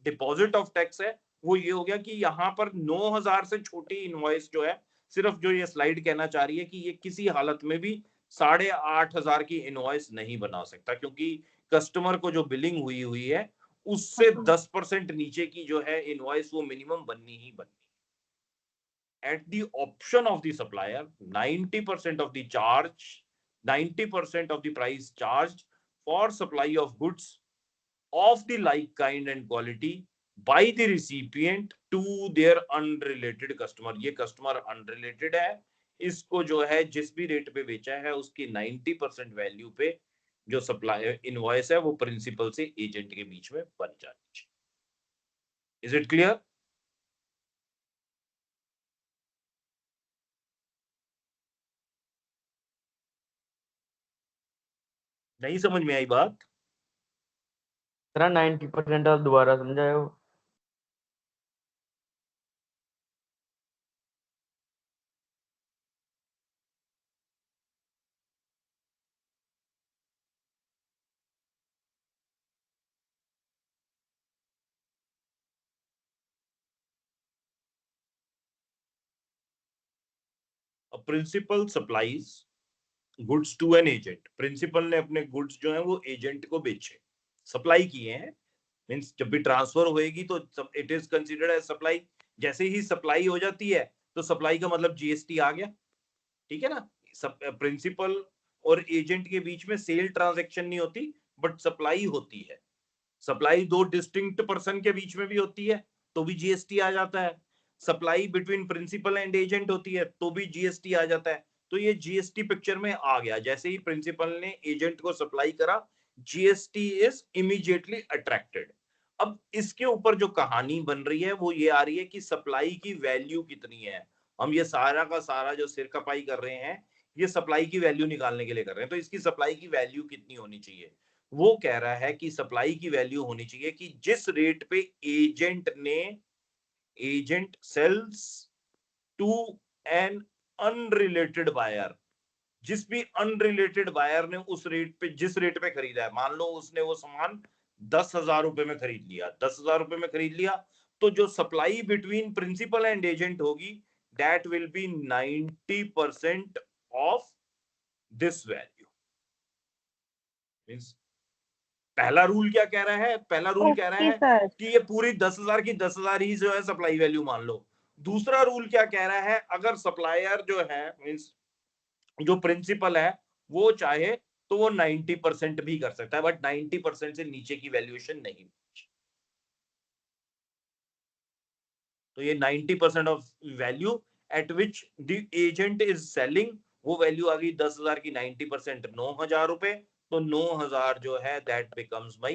deposit of tax है वो ये हो गया कि यहाँ पर 9,000 से छोटी इनवॉइस जो है, सिर्फ जो ये स्लाइड कहना चाह रही है कि ये किसी हालत में भी 8,500 की इनवॉइस नहीं बना सकता, क्योंकि कस्टमर को जो बिलिंग हुई है उससे 10% नीचे की जो है इनवॉइस वो मिनिमम बननी ही बननी. At the option of the supplier, 90% of the charge, 90% of the price charged for supply of goods of the like kind and quality by the recipient to their unrelated customer. ये customer unrelated है, इसको जो है जिस भी rate पे बेचा है उसकी 90% वैल्यू पे जो सप्लाई इनवॉइस है वो प्रिंसिपल से एजेंट के बीच में बन जानी चाहिए. Is it clear? नहीं समझ में आई बात? जरा 90% आप दोबारा समझाओ। Principal supplies goods to an agent. Principal ने अपने गुड्स जो है वो एजेंट को बेचे, सप्लाई किए हैं। मींस जब भी ट्रांसफर होएगी तो it is considered as supply. जैसे ही सप्लाई हो जाती है तो सप्लाई का मतलब जीएसटी आ गया, ठीक है ना। प्रिंसिपल और एजेंट के बीच में सेल ट्रांजैक्शन नहीं होती, बट सप्लाई होती है। सप्लाई दो डिस्टिंक्ट पर्सन के बीच में भी होती है तो भी जीएसटी आ जाता है। Supply between principal and agent होती है तो भी जीएसटी आ जाता है। तो ये जीएसटी पिक्चर में आ गया। जैसे ही प्रिंसिपल ने एजेंट को सप्लाई करा, जीएसटी इज इमीडिएटली अट्रैक्टेड। अब इसके ऊपर जो कहानी बन रही है वो ये आ रही है कि सप्लाई की वैल्यू कितनी है। हम ये सारा का सारा जो सिर खपाई कर रहे हैं ये सप्लाई की वैल्यू निकालने के लिए कर रहे हैं। तो इसकी सप्लाई की वैल्यू कितनी होनी चाहिए? वो कह रहा है कि सप्लाई की वैल्यू होनी चाहिए कि जिस रेट पे agent sells to an unrelated buyer, जिस भी अनरिलेटेड बायर ने उस रेट पे जिस रेट पे खरीदा है, मान लो उसने वो सामान 10,000 रुपए में खरीद लिया, 10,000 रुपए में खरीद लिया, तो जो supply between principal and agent होगी that will be 90% of this value. Means पहला रूल क्या कह रहा है? पहला रूल कह रहा है सर कि ये पूरी 10,000 की 10,000 ही जो है सप्लाई वैल्यू मान लो। दूसरा रूल क्या कह रहा है? अगर सप्लायर जो है मींस जो प्रिंसिपल है वो चाहे तो वो 90% भी कर सकता है, बट 90% से नीचे की वैल्यूएशन नहीं। तो ये 90% of value eight which the agent is selling, वो वैल्यू आ गई 10,000 की 90% 9,000 रुपए। तो 9,000 जो है that becomes my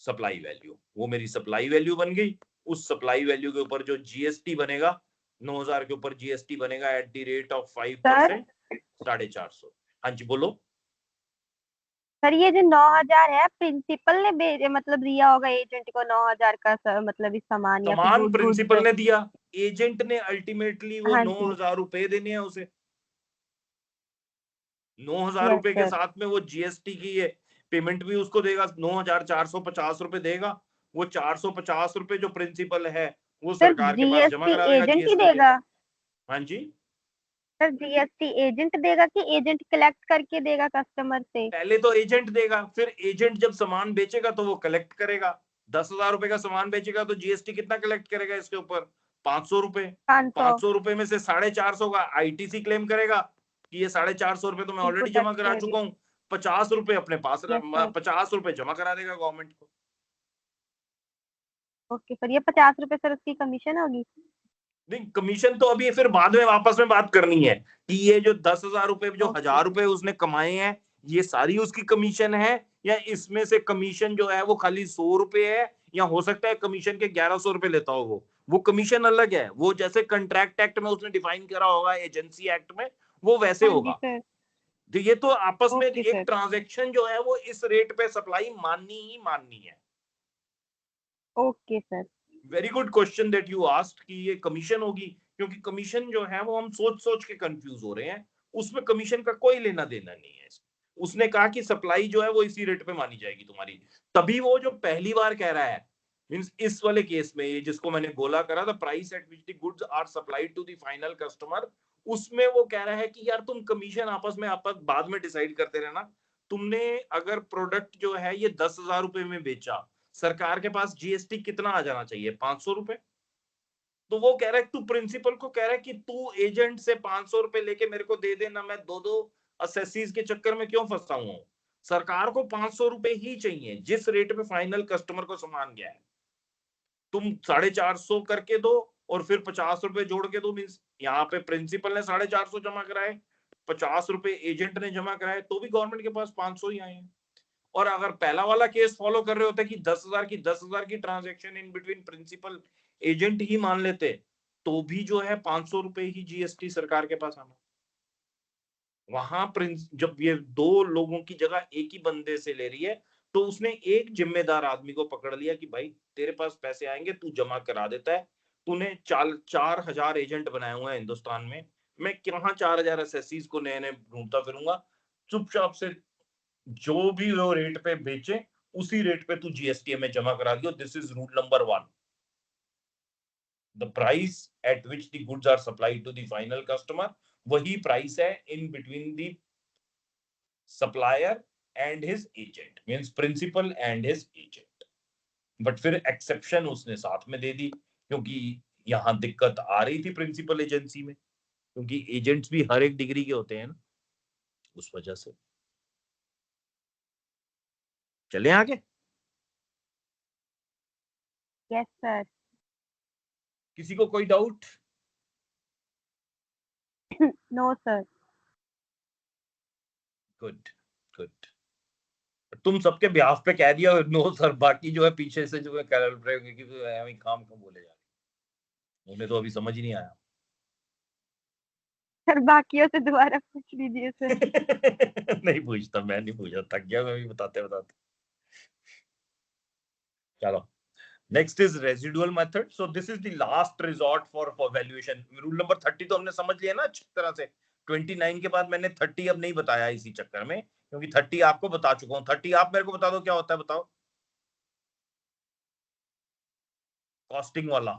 supply value. वो मेरी सप्लाई वैल्यू बन गई। उस सप्लाई वैल्यू के ऊपर जो जीएसटी बनेगा, 9,000 के ऊपर जीएसटी बनेगा एट द रेट ऑफ 5%, 450। हाँ जी बोलो। सर ये जो 9,000 है प्रिंसिपल ने मतलब दिया होगा एजेंट को 9,000 का मतलब इस सामान या फिर सामान गुड्स। प्रिंसिपल ने दिया, एजेंट ने अल्टीमेटली वो हाँ जी 9,000 रुपए देने हैं उसे। 9,000 यस रुपए के सर। साथ में वो जीएसटी की ये पेमेंट भी उसको देगा, 9,450 रुपए देगा। वो 450 रुपए जो प्रिंसिपल है वो सर सरकार के पास जमा जीएसटी करा देगा एजेंट ही जीएसटी देगा? हाँ जी। सर जीएसटी एजेंट देगा कि एजेंट कलेक्ट करके देगा कस्टमर से? पहले तो एजेंट देगा, फिर एजेंट जब सामान बेचेगा तो वो कलेक्ट करेगा। 10,000 रुपए का सामान बेचेगा तो जीएसटी कितना कलेक्ट करेगा इसके ऊपर? 500 रुपए। 500 500 रुपए में से 450 का आईटीसी क्लेम करेगा कि ये 450 रुपए तो मैं ऑलरेडी इनपुट जमा करा चुका हूँ। 50 रुपए अपने पास, यस सर। 50 रुपए जमा करा देगा गवर्नमेंट को। ओके सर, ये 50 रुपए सर उसकी कमीशन होगी? नहीं, कमीशन तो अभी फिर बाद में आपस में बात करनी है कि ये जो 10,000 रुपए जो ओके 1,000 रुपए उसने कमाए हैं ये सारी उसकी कमीशन है, या इसमें से कमीशन जो है वो खाली 100 रुपए है, या हो सकता है कमीशन के 1,100 रुपए लेता हो वो कमीशन अलग है। वो जैसे कंट्रैक्ट एक्ट में उसने डिफाइन करा होगा, एजेंसी एक्ट में वो वैसे हाँ जी होगा। सर। तो ये तो आपस में ओके एक सर। ट्रांजैक्शन जो है वो इस रेट पे सप्लाई माननी ही माननी है। Okay sir. Very good question that you asked कि ये कमीशन होगी, क्योंकि कमीशन जो है वो हम सोच सोच के कंफ्यूज हो रहे हैं। उसमें कमीशन का कोई लेना देना नहीं है। उसने कहा कि सप्लाई जो है वो इसी रेट पे मानी जाएगी तुम्हारी। तभी वो जो पहली बार कह रहा है मींस इस वाले केस में, ये जिसको मैंने गोला करा the price at which the goods are supplied to the final customer, उसमें वो कह रहा है कि यार तुम कमीशन आपस में बाद में डिसाइड करते रहना। तुमने अगर प्रोडक्ट जो है ये 10,000 रुपए में बेचा, सरकार के पास जीएसटी कितना आ जाना चाहिए? 500 रुपए। तो वो कह रहा है, तू प्रिंसिपल को कह रहा है कि तू एजेंट से 500 रुपए लेके मेरे को दे देना, मैं दो दो असेसीज के चक्कर में क्यों फंसा हूं। सरकार को 500 रुपए ही चाहिए जिस रेट पे फाइनल कस्टमर को सामान गया है। तुम 450 करके दो और फिर 50 रुपए जोड़ के दो। मीन्स यहाँ पे प्रिंसिपल ने 450 जमा कराए, 50 रुपए एजेंट ने जमा कराए, तो भी गवर्नमेंट के पास 500 ही आए हैं। और अगर पहला वाला केस फॉलो कर रहे होते कि 10,000 की transaction in between principal agent ही मान लेते, तो भी जो है 500 रुपए ही जीएसटी सरकार के पास आना। वहां जब ये दो लोगों की जगह एक ही बंदे से ले रही है, तो उसने एक जिम्मेदार आदमी को पकड़ लिया कि भाई तेरे पास पैसे आएंगे, तू जमा करा देता है। तूने 4,000 एजेंट बनाए हुए हैं हिंदुस्तान में, मैं कहाँ 4,000 एसएससीज को नए नए ढूंढता फिरूंगा। चुपचाप से जो भी वो रेट पे बेचे, उसी रेट पे तू जीएसटी में जमा करा दियो। This is rule number 1। The price at which the goods are supplied to the final customer, वही प्राइस है in between the supplier and his agent, means principal and his agent. But फिर exception उसने साथ में दे दी, क्योंकि यहां दिक्कत आ रही थी प्रिंसिपल एजेंसी में, क्योंकि एजेंट्स भी हर एक डिग्री के होते हैं ना, उस वजह से। चले आगे। Yes sir. किसी को कोई doubt? No sir. Good good. तुम सबके ब्याह पे कह दिया नो सर, बाकी जो है पीछे से जो है कह रहे होंगे कि हमें काम कब बोले जा रहे, उन्हें तो अभी समझ ही नहीं आया। सर बाकियों से दोबारा पूछ लीजिए सर। नहीं पूछता, मैं नहीं पूछा, थक गया मैं भी बताते बताते। चलो, next is residual method. So this is the last resort for valuation. Rule number 30 तो हमने समझ लिया ना अच्छी तरह से। 29 के बाद मैंने 30 अब नहीं बताया इसी चक्कर में, क्योंकि 30 आपको बता चुका हूं। 30 आप मेरे को बता दो क्या होता है, बताओ। कॉस्टिंग वाला।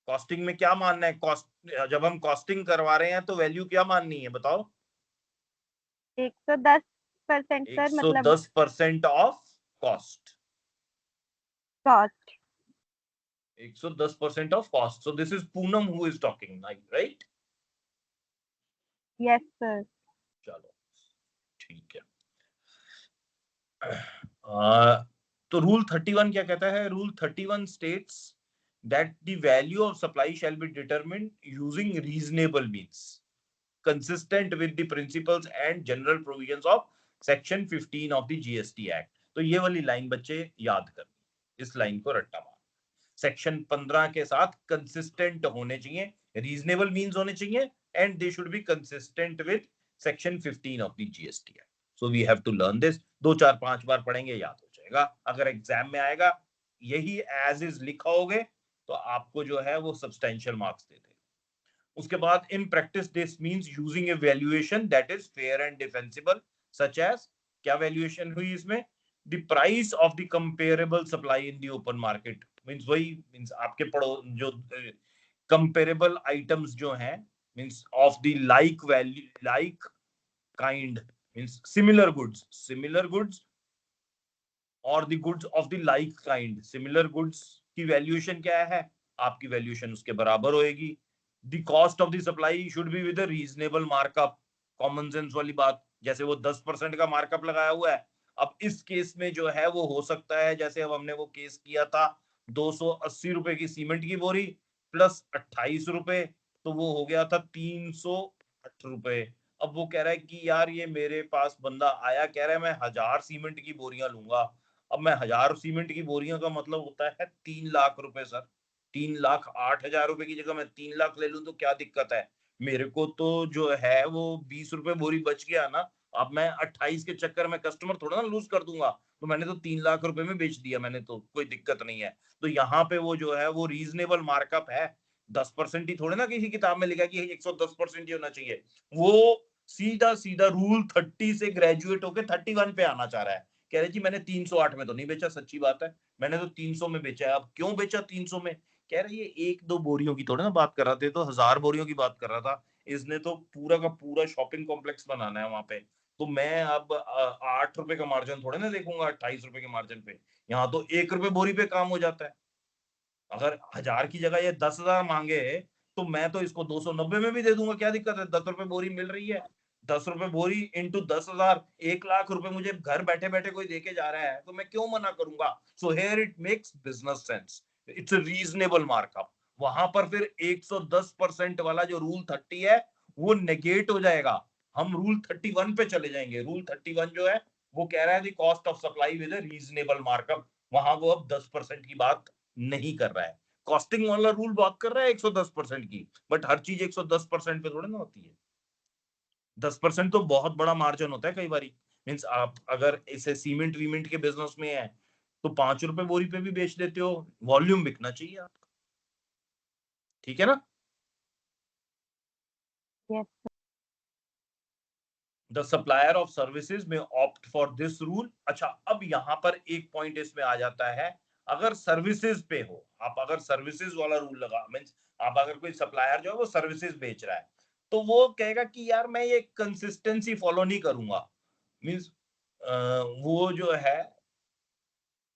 कॉस्टिंग में क्या मानना है? कॉस्ट, जब हम कॉस्टिंग करवा रहे हैं तो वैल्यू क्या माननी है, बताओ। 110% सर, मतलब 110% of cost. Cost. 110% of cost. So this is Poonam who is talking, right? Yes sir. चलो ठीक है। तो रूल 31 क्या कहता है? Rule 31 states that the value of supply shall be determined using reasonable means consistent with the principles and general provisions of section 15 of the GST Act। तो ये वाली लाइन बच्चे याद कर, इस लाइन को रट्टा मार। सेक्शन 15 के साथ कंसिस्टेंट होने चाहिए, रीजनेबल मीन्स होने चाहिए, and they should be consistent with section 15 of the GST act. So we have to learn this. 2 4 5 बार पढ़ेंगे, याद हो जाएगा। अगर एग्जाम में आएगा, यही एज इज लिखाओगे तो आपको जो है वो सब्सटेंशियल मार्क्स देते। उसके बाद in practice this means using a valuation that is fair and defensible, such as, क्या वैल्यूएशन हुई इसमें? The price of the comparable supply in the open market. Means वही, मींस आपके पड़ो जो कंपेरेबल आइटम्स जो हैं, means of the like value, like kind, means similar goods और the goods of the like kind. Similar goods की valuation क्या है? आपकी वैल्यूएशन उसके बराबर होएगी। The cost of the supply should be with a reasonable markup. Common sense वाली बात, जैसे वो 10% का मार्कअप लगाया हुआ है। अब इस केस में जो है वो हो सकता है, जैसे अब हमने वो केस किया था 280 रुपए की सीमेंट की बोरी प्लस 28 रुपए, तो वो हो गया था 308 रुपए। अब वो कह रहा है कि यार ये मेरे पास बंदा आया, कह रहा है मैं 1000 सीमेंट की बोरियां लूंगा। अब मैं 1000 सीमेंट की बोरियों का मतलब होता है 3 लाख रुपए सर। 3,08,000 रुपए की जगह मैं 3 लाख ले लूं तो क्या दिक्कत है? मेरे को तो जो है वो 20 रुपए बोरी बच गया ना। अब मैं 28 के चक्कर में कस्टमर थोड़ा ना लूज कर दूंगा, तो मैंने तो 3 लाख रुपए में बेच दिया मैंने, तो कोई दिक्कत नहीं है। तो यहाँ पे वो जो है वो रीजनेबल मार्कअप है। 10% ही थोड़े ना किसी किताब में लिखा कि 110% ही होना चाहिए। वो सीधा सीधा रूल 30 से ग्रेजुएट होकर 31 पे आना चाह रहा है। कह रहे जी मैंने 308 में तो नहीं बेचा, सच्ची बात है मैंने तो 300 में बेचा है। अब क्यों बेचा 300 में? कह रहे ये 1 2 बोरियों की थोड़ी ना बात कर रहा थे, तो 1000 बोरियों की बात कर रहा था। इसने तो पूरा का पूरा शॉपिंग कॉम्प्लेक्स बनाना है वहां पे। तो मैं अब 8 रुपए का मार्जिन थोड़े ना देखूंगा 28 रुपए के मार्जिन पे। यहाँ तो 1 रुपए बोरी पे काम हो जाता है। अगर 1000 की जगह ये 10,000 मांगे तो मैं तो इसको 290 में भी दे दूंगा, क्या दिक्कत है? 10 रुपए बोरी मिल रही है, 10 रुपए बोरी इंटू 10,000, 1 लाख रुपए मुझे घर बैठे बैठे कोई देके जा रहा है, तो मैं क्यों मना करूंगा? So here it makes business sense, it's a reasonable markup. वहां पर फिर 110% वाला जो रूल 30 है वो नेगेट हो जाएगा। हम रूल 31 पे चले जाएंगे। रूल 31 जो है वो कह रहा है the cost of supply with a reasonable markup. वहां वो अब 10% की बात नहीं कर रहा है। कॉस्टिंग वाला रूल बात कर रहा है 110% की, बट हर चीज 110% पे थोड़ी ना होती है। 10% तो बहुत बड़ा मार्जिन होता है कई बारी। मीन्स आप अगर इसे सीमेंट वीमेंट के बिजनेस में है तो 5 रुपए बोरी पे भी बेच देते हो, वॉल्यूम बिकना चाहिए आपका, ठीक है ना। Yes. The supplier of services may opt for this rule. अच्छा, अब यहाँ पर एक पॉइंट इसमें आ जाता है, अगर सर्विसेज पे हो आप, अगर सर्विसेज वाला रूल लगा, मीन्स आप अगर कोई सप्लायर जो है वो सर्विसेज बेच रहा है, तो वो कहेगा कि यार मैं ये कंसिस्टेंसी फॉलो नहीं करूंगा। मीन्स वो जो है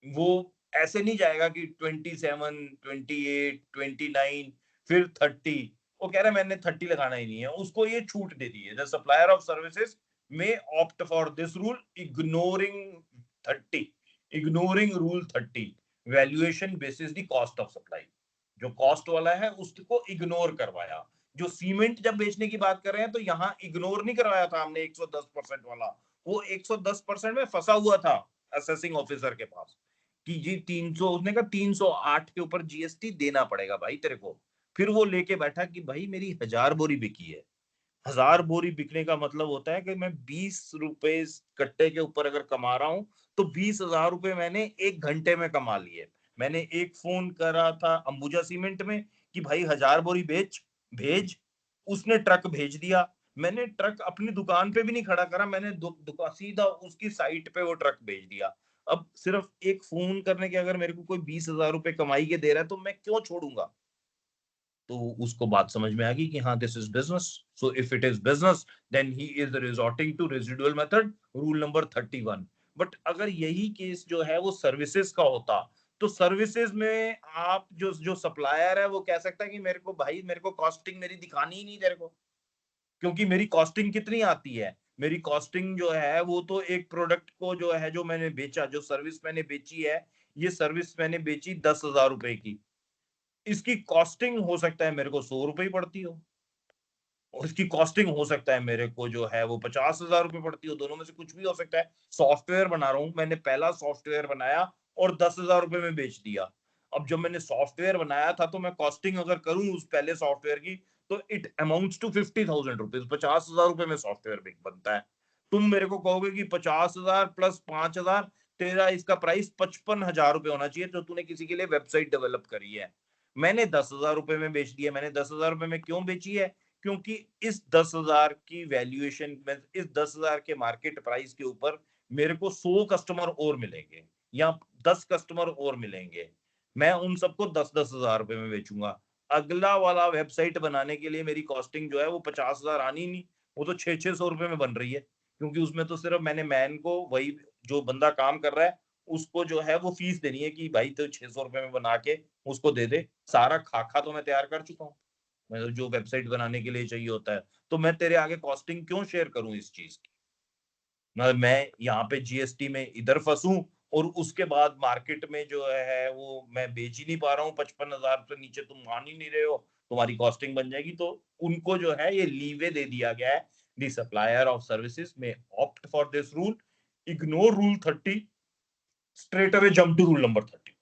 वो ऐसे नहीं जाएगा कि 27, 28, 29 फिर 30, वो कह रहा है मैंने 30 लगाना ही नहीं है, उसको ये छूट दे दी है। The supplier of services may opt for this rule ignoring 30, ignoring rule 30 valuation basis the cost of supply. जो कॉस्ट वाला है उसको इग्नोर करवाया। जो सीमेंट जब बेचने की बात कर रहे हैं तो यहाँ इग्नोर नहीं करवाया था हमने 110% वाला, वो 110% में फंसा हुआ था असेसिंग ऑफिसर के पास कि जी 300, उसने कहा 308 के ऊपर जीएसटी देना पड़ेगा भाई तेरे को। फिर वो लेके बैठा कि भाई मेरी 1000 बोरी बिकी है। 1000 बोरी बिकने का मतलब होता है कि मैं 20 रुपए कट्टे के ऊपर अगर कमा रहा हूं तो 20,000 रुपए मैंने 1 घंटे में कमा लिए। मैंने एक फोन करा था अंबुजा सीमेंट में कि भाई 1000 बोरी बेच भेज, उसने ट्रक भेज दिया। मैंने ट्रक अपनी दुकान पे भी नहीं खड़ा करा, मैंने दुकान सीधा उसकी साइट पे वो ट्रक भेज दिया। अब सिर्फ एक फोन करने के अगर मेरे को कोई 20,000 रुपए कमाई के दे रहा है तो मैं क्यों छोड़ूंगा। तो उसको बात समझ में आ गई कि हाँ this is business, so if it is business then he is resorting to residual method, rule number 31। But अगर यही केस जो है वो सर्विसेज का होता तो सर्विसेज में आप जो सप्लायर है वो कह सकता है कि मेरे को भाई मेरे को कॉस्टिंग मेरी दिखानी ही नहीं तेरे को, क्योंकि मेरी कॉस्टिंग कितनी आती है, मेरी कॉस्टिंग जो है वो तो एक प्रोडक्ट को जो है जो मैंने बेचा, जो सर्विस मैंने बेची है, ये सर्विस मैंने बेची 10,000 रुपए की, इसकी कॉस्टिंग हो सकता है मेरे को 100 रुपए ही पड़ती हो, और इसकी कॉस्टिंग हो सकता है मेरे को जो है वो 50,000 रुपए पड़ती हो, दोनों में से कुछ भी हो सकता है। सॉफ्टवेयर बना रहा हूं, मैंने पहला सॉफ्टवेयर बनाया और 10,000 रुपए में बेच दिया। अब जब मैंने सॉफ्टवेयर बनाया था तो मैं कॉस्टिंग अगर करूं उस पहले सॉफ्टवेयर की तो इट अमाउंट्स टू 50,000 रुपीज, 50,000 रुपए में सॉफ्टवेयर बनता है। तुम मेरे को कहोगे कि 50,000 प्लस 5,000, तेरा इसका प्राइस 55,000 रुपए होना चाहिए जो तूने किसी के लिए वेबसाइट डेवलप करी है। मैंने 10,000 रुपए में बेच दिया। मैंने 10,000 रुपए में क्यों बेची है? क्योंकि इस 10,000 की वैल्यूएशन में, इस 10,000 के मार्केट प्राइस के ऊपर मेरे को 100 कस्टमर और मिलेंगे या 10 कस्टमर और मिलेंगे, मैं उन सबको 10,000 रुपए में बेचूंगा। अगला वाला वेबसाइट बनाने के लिए मेरी कॉस्टिंग जो है वो 50,000 आनी नहीं, वो तो 600 रुपए में बन रही है, क्योंकि उसमें तो सिर्फ मैंने मैन को, वही जो बंदा काम कर रहा है उसको जो है वो फीस देनी है कि भाई तो 600 रुपए में बना के उसको दे दे। सारा खाका तो मैं तैयार कर चुका हूँ, मतलब जो वेबसाइट बनाने के लिए चाहिए होता है, तो मैं तेरे आगे कॉस्टिंग क्यों शेयर करूं इस चीज की। मतलब मैं यहाँ पे जीएसटी में इधर फंसूं और उसके बाद मार्केट में जो है वो मैं बेच ही नहीं पा रहा हूँ, 55,000 से नीचे तुम मान ही नहीं रहे हो, तुम्हारी कॉस्टिंग बन जाएगी। तो उनको जो है ये लीवे दे दिया गया है, the supplier of services may opt for this rule, ignore rule 30, straight away jump to rule number 30।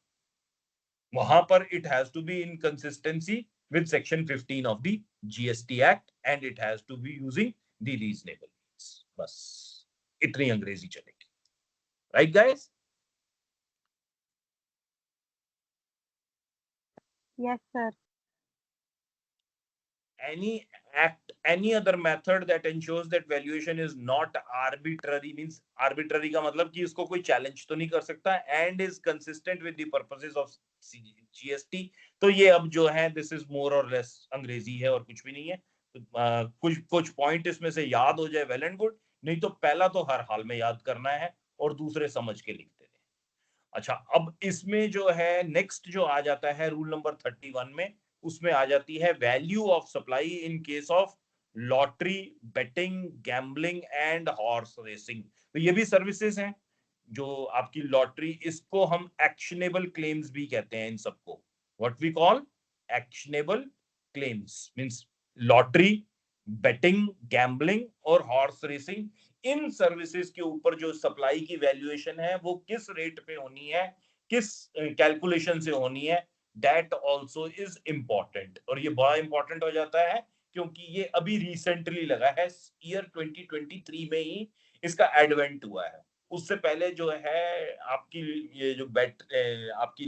वहां पर it has to be in consistency with section 15 of the GST Act and it has to be using the reasonable means। बस इतनी अंग्रेजी चलेगी, right guys. Yes, sir. Any other method that ensures that valuation is not arbitrary, means arbitrary का मतलब कि इसको कोई challenge तो नहीं कर सकता, and is consistent with the purposes of GST। तो ये अब जो है दिस इज मोर और लेस अंग्रेजी है और कुछ भी नहीं है। कुछ कुछ पॉइंट इसमें से याद हो जाए वेल एंड गुड, नहीं तो पहला तो हर हाल में याद करना है और दूसरे समझ के लिखते रहे। अच्छा, अब इसमें जो है नेक्स्ट जो आ जाता है रूल नंबर 31 में, उसमें आ जाती है value of supply in case of lottery, betting, gambling and horse racing. तो ये भी सर्विसेज हैं जो आपकी लॉटरी, इसको हम एक्शनेबल क्लेम्स भी कहते हैं इन सबको, what we call actionable claims. Means lottery, betting, gambling और हॉर्स रेसिंग, इन सर्विसेज के ऊपर जो सप्लाई की वैल्यूएशन है वो किस रेट पे होनी है, किस कैलकुलेशन से होनी है, दैट आल्सो इज इंपॉर्टेंट। और ये बड़ा इंपॉर्टेंट हो जाता है क्योंकि ये अभी रिसेंटली लगा है, ईयर 2023 में ही इसका एडवेंट हुआ है। उससे पहले जो है आपकी ये जो आपकी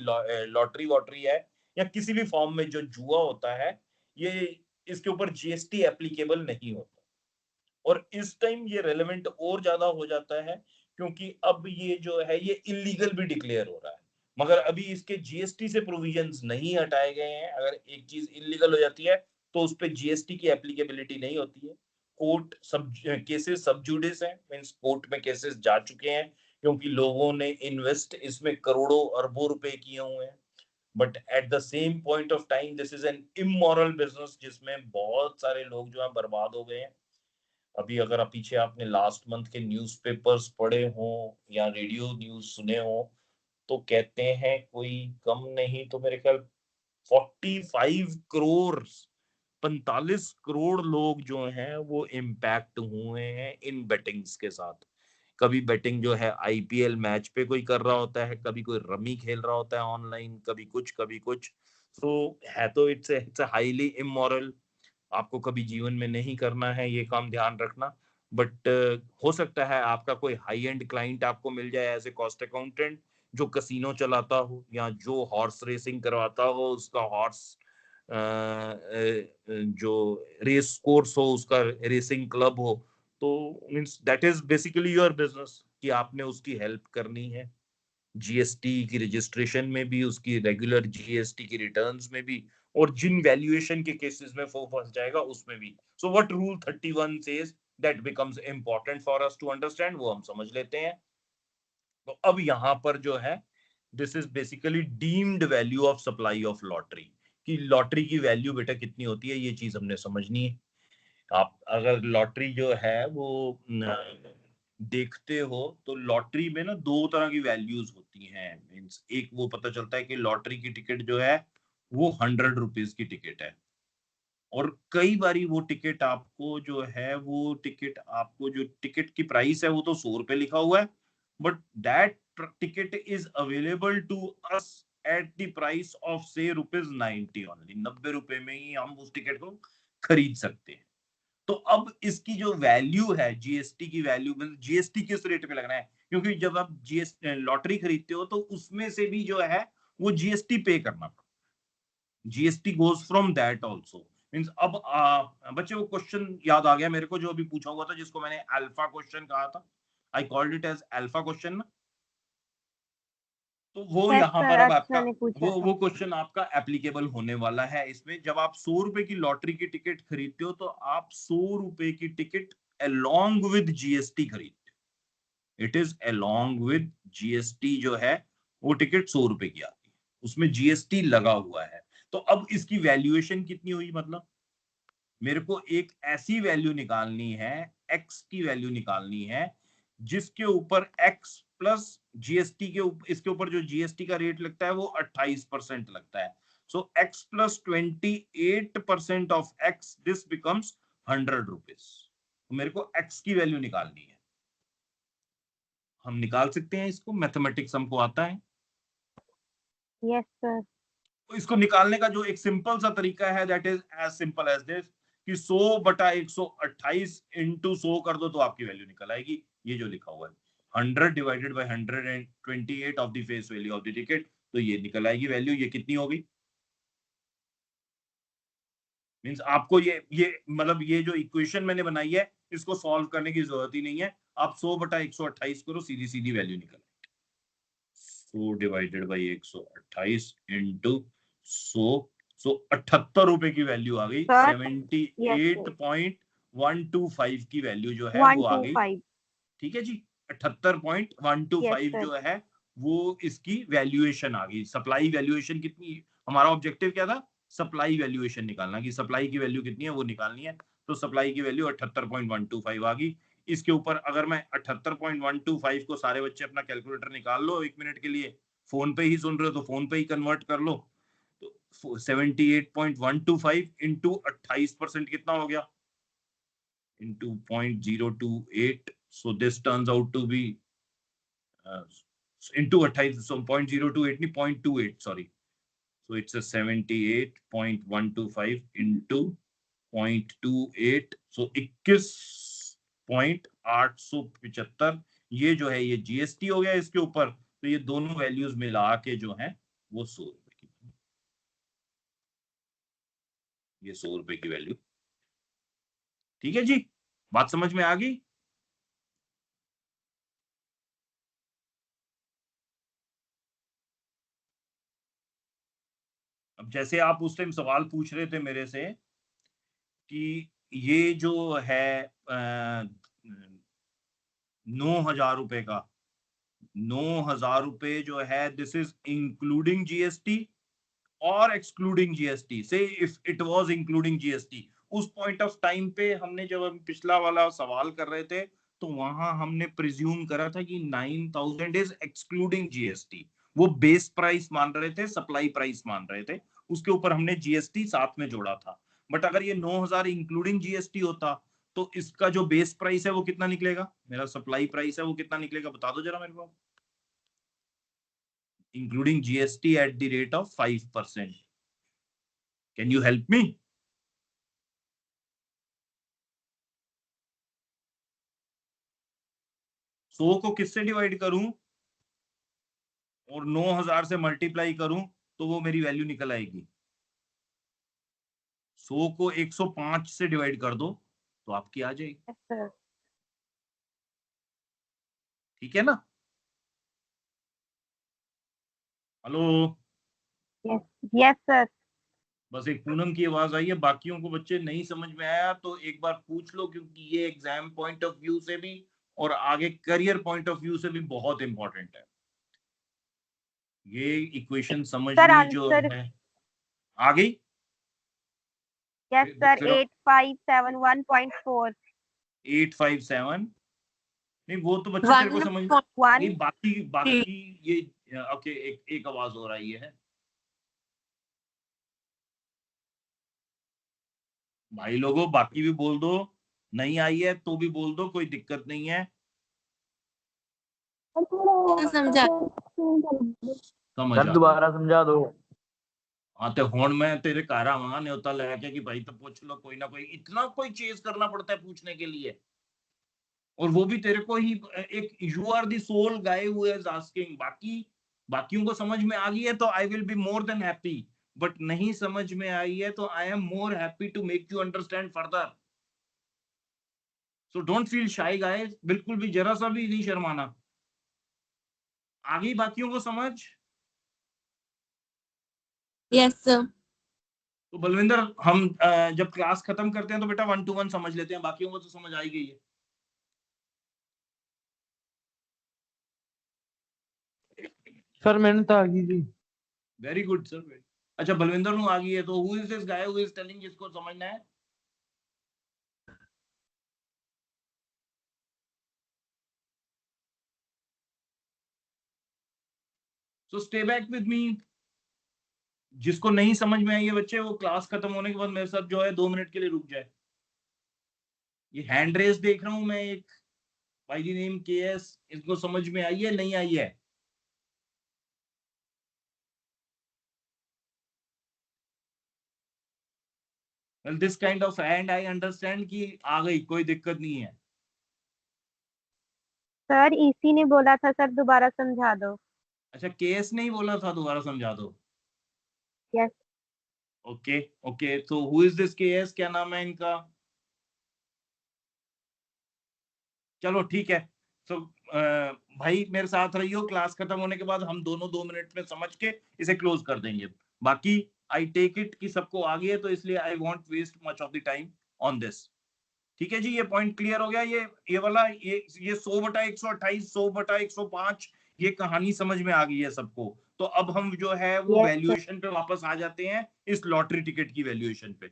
लॉटरी वॉटरी है या किसी भी फॉर्म में जो जुआ होता है, ये इसके ऊपर जीएसटी एप्लीकेबल नहीं होता। और इस टाइम ये रेलेवेंट और ज्यादा हो जाता है क्योंकि अब ये जो है ये इलीगल भी डिक्लेयर हो रहा है, मगर अभी इसके जीएसटी से प्रोविजंस नहीं हटाए गए हैं। अगर एक चीज इलीगल हो जाती है तो उस पे जीएसटी की एप्लीकेबिलिटी नहीं होती है। कोर्ट सब केसेस सब जुडिस हैं, मींस कोर्ट में केसेस जा चुके हैं क्योंकि लोगों ने इन्वेस्ट इसमें करोड़ों अरबों रुपए किए हुए हैं। But at the same point of time this is an immoral business जिसमें बहुत सारे लोग जो है बर्बाद हो गए हैं। अभी अगर आप पीछे आपने लास्ट मंथ के न्यूज़पेपर्स पढ़े हो या रेडियो न्यूज सुने हो तो कहते हैं कोई कम नहीं तो मेरे ख्याल 45 करोड़ लोग जो हैं वो इम्पैक्ट हुए हैं इन बेटिंग्स के साथ। कभी बेटिंग जो है आईपीएल मैच पे कोई कर रहा होता है, कभी कोई रमी खेल रहा होता है ऑनलाइन, कभी कुछ। सो है तो इट्स हाईली इमोरल। आपको कभी जीवन में नहीं करना है ये काम, ध्यान रखना। बट हो सकता है आपका कोई हाई एंड क्लाइंट आपको मिल जाए एज ए कॉस्ट अकाउंटेंट जो कसिनो चलाता हो या जो हॉर्स रेसिंग करवाता हो, उसका हॉर्स जो रेस कोर्स हो उसका रेसिंग क्लब हो, तो means that is basically your business कि आपने उसकी हेल्प करनी है जीएसटी की रजिस्ट्रेशन में भी, उसकी रेगुलर जीएसटी की रिटर्न्स में भी, और जिन वैल्यूएशन के केसेस में वो फंस जाएगा उसमें भी। So what rule 31 says that becomes important for us to understand, वो हम समझ लेते हैं। तो अब यहाँ पर जो है this is basically deemed value of supply of lottery, कि लॉटरी की वैल्यू बेटा कितनी होती है ये चीज हमने समझनी है। आप अगर लॉटरी जो है वो देखते हो तो लॉटरी में ना दो तरह की वैल्यूज होती हैं। मींस एक वो पता चलता है कि लॉटरी की टिकट जो है वो 100 रुपीज की टिकट है, और कई बारी वो टिकट आपको जो है वो टिकट आपको जो टिकट की प्राइस है वो तो 100 रुपए लिखा हुआ है, but that ticket is available to us at the price of से ₹90 ओनली। 90 रुपए में ही हम उस टिकट को खरीद सकते हैं। तो अब इसकी जो वैल्यू है जीएसटी की वैल्यू, मतलब जीएसटी किस रेट पे लगना है, क्योंकि जब आप जीएसटी लॉटरी खरीदते हो तो उसमें से भी जो है वो जीएसटी पे करना पड़ता है। GST goes from that also. Means अब बच्चे वो क्वेश्चन याद आ गया मेरे को जो अभी पूछा हुआ था जिसको मैंने अल्फा क्वेश्चन कहा था। I called it as alpha question ना। तो वो यस यहाँ सर, पर अब आपका अर्चना ने पूछा था। वो क्वेश्चन आपका एप्लीकेबल होने वाला है इसमें। जब आप 100 रुपए की लॉटरी की टिकट खरीदते हो तो आप 100 रुपए की टिकट अलोंग विद जीएसटी खरीदते हो। It is along with GST जो है वो टिकट 100 रुपए की आती है, उसमें जीएसटी लगा हुआ है। तो अब इसकी वैल्यूएशन कितनी हुई, मतलब मेरे को एक ऐसी वैल्यू निकालनी है, एक्स की वैल्यू निकालनी है जिसके ऊपर एक्स प्लस जीएसटी के इसके ऊपर जो जीएसटी का रेट लगता है वो 28% लगता है। So X plus 28% of X, this becomes 100 rupees. मेरे को एक्स की वैल्यू निकालनी है। हम निकाल सकते हैं इसको, मैथमेटिक्स हमको आता है। Yes sir. तो इसको निकालने का जो एक सिंपल सा तरीका है that is as simple as this, कि 100/128 इंटू 100 कर दो तो आपकी वैल्यू निकल आएगी। ये जो लिखा हुआ है 100 divided by 128 of the face value of the ticket, तो ये निकल आएगी वैल्यू। ये कितनी होगी, मींस आपको ये मतलब ये जो इक्वेशन मैंने बनाई है इसको सॉल्व करने की जरूरत ही नहीं है। आप 100/128 करो, सीधी सीधी वैल्यू निकल 100 डिवाइडेड बाई 128 इंटू 100। सो 78 रुपए की वैल्यू आ गई। सर, यस सर, 78.125 की वैल्यू जो है वो आ गई। 125। ठीक है जी, यस 78.125 सर। जो है वो इसकी वैल्यूएशन आ गई। सप्लाई वैल्यूएशन कितनी, हमारा ऑब्जेक्टिव क्या था, सप्लाई वैल्यूएशन निकालना, कि सप्लाई की वैल्यू कितनी है वो निकालनी है। तो सप्लाई की वैल्यू 78.125 आ गई। इसके ऊपर अगर मैं 78.125 को, सारे बच्चे अपना कैलकुलेटर निकाल लो 1 मिनट के लिए, फोन पे ही सुन रहे हो तो फोन पे ही कन्वर्ट कर लो। तो 78.125 इंटू 28% कितना हो गया, into 0.028, so this turns out to be into 28, so 0.028 नहीं 0.28, sorry, so it's a 78.125 into 0.28, सो 21.875 ये जो है ये जीएसटी हो गया इसके ऊपर। तो ये दोनों वैल्यूज मिला के जो है वो 100 रुपए की, ये 100 रुपए की वैल्यू। ठीक है जी, बात समझ में आ गई? अब जैसे आप उस टाइम सवाल पूछ रहे थे मेरे से कि ये जो है 9,000 रुपए का, 9,000 रुपए जो है दिस इज इंक्लूडिंग जीएसटी और एक्सक्लूडिंग जीएसटी। से if it was including GST, उस पॉइंट ऑफ टाइम पे हमने जब हम पिछला वाला सवाल कर रहे थे तो वहां हमने प्रिज्यूम करा था कि 9,000 इज एक्सक्लूडिंग जीएसटी। वो बेस प्राइस मान रहे थे, सप्लाई प्राइस मान रहे थे, उसके ऊपर हमने जीएसटी साथ में जोड़ा था। बट अगर ये 9,000 इंक्लूडिंग जीएसटी होता तो इसका जो बेस प्राइस है वो कितना निकलेगा, मेरा सप्लाई प्राइस है वो कितना निकलेगा, बता दो जरा मेरे को। Including GST at the rate of 5%. Can you help me? सौ को किससे डिवाइड करूं और 9,000 से मल्टीप्लाई करूं तो वो मेरी वैल्यू निकल आएगी। 100 को 105 से डिवाइड कर दो तो आपकी आ जाएगी। सर ठीक है ना? Hello, yes sir. बस एक पूनम की आवाज आई है, बाकियों को बच्चे नहीं समझ में आया तो एक बार पूछ लो, क्योंकि ये एग्जाम पॉइंट ऑफ व्यू से भी और आगे करियर पॉइंट ऑफ व्यू से भी बहुत इंपॉर्टेंट है। ये इक्वेशन समझनी जो है आ गई। यस सर 8571.4 857 नहीं, वो तो बच्चे तेरे को समझ नहीं, बाकी ये ओके, एक आवाज हो रही है भाई लोगों, बाकी भी बोल दो, नहीं आई है तो भी बोल दो, कोई दिक्कत नहीं है। समझा समझ दोबारा समझा दो। हाँ तो हुण मैं तेरे घर आवांगा न्योता लेके कि भाई तो पूछ लो, कोई ना कोई, इतना कोई चेज करना पड़ता है पूछने के लिए, और वो भी तेरे को ही एक you are the sole guy who is asking. बाकियों को समझ में आ गई है तो I will be more than happy, but नहीं समझ में आई है तो I am more happy to make you understand further. So don't feel shy guys, बिल्कुल भी जरा सा भी नहीं शर्माना। आ गई बाकियों को समझ? Yes sir. तो बलविंदर, हम जब क्लास खत्म करते हैं तो बेटा 1 to 1 समझ लेते हैं, बाकियों को तो समझ आई गई है। सर मैंने तो आ गई थी। Very good sir. अच्छा बलविंदर नु आ गई है, तो who is this guy who is telling, जिसको समझना है? So stay back with me. जिसको नहीं समझ में आई है बच्चे, वो क्लास खत्म होने के बाद मेरे साथ जो है 2 मिनट के लिए रुक जाए। ये हैंड रेस देख रहा हूं मैं, एक बाय द नेम केएस, इसको समझ में आई है नहीं आई है? well this kind of hand I understand कि आ गई, कोई दिक्कत नहीं है। सर इसी ने बोला था सर दोबारा समझा दो। अच्छा केएस नहीं बोला था दोबारा समझा दो? यस। ओके ओके, तो हु इज दिस केएस, क्या नाम है इनका? चलो ठीक है। तो भाई मेरे साथ रहियो, क्लास खत्म होने के बाद हम दोनों 2 मिनट में समझ के इसे क्लोज कर देंगे। बाकी आई टेक इट कि सबको आ गया, तो इसलिए I won't waste much of the time on this. ठीक है जी, ये पॉइंट क्लियर हो गया। ये वाला ये 100/128, 100/105, ये कहानी समझ में आ गई है सबको। तो अब हम जो है वो वैल्यूएशन पे वापस आ जाते हैं, इस लॉटरी टिकट की वैल्यूएशन पे।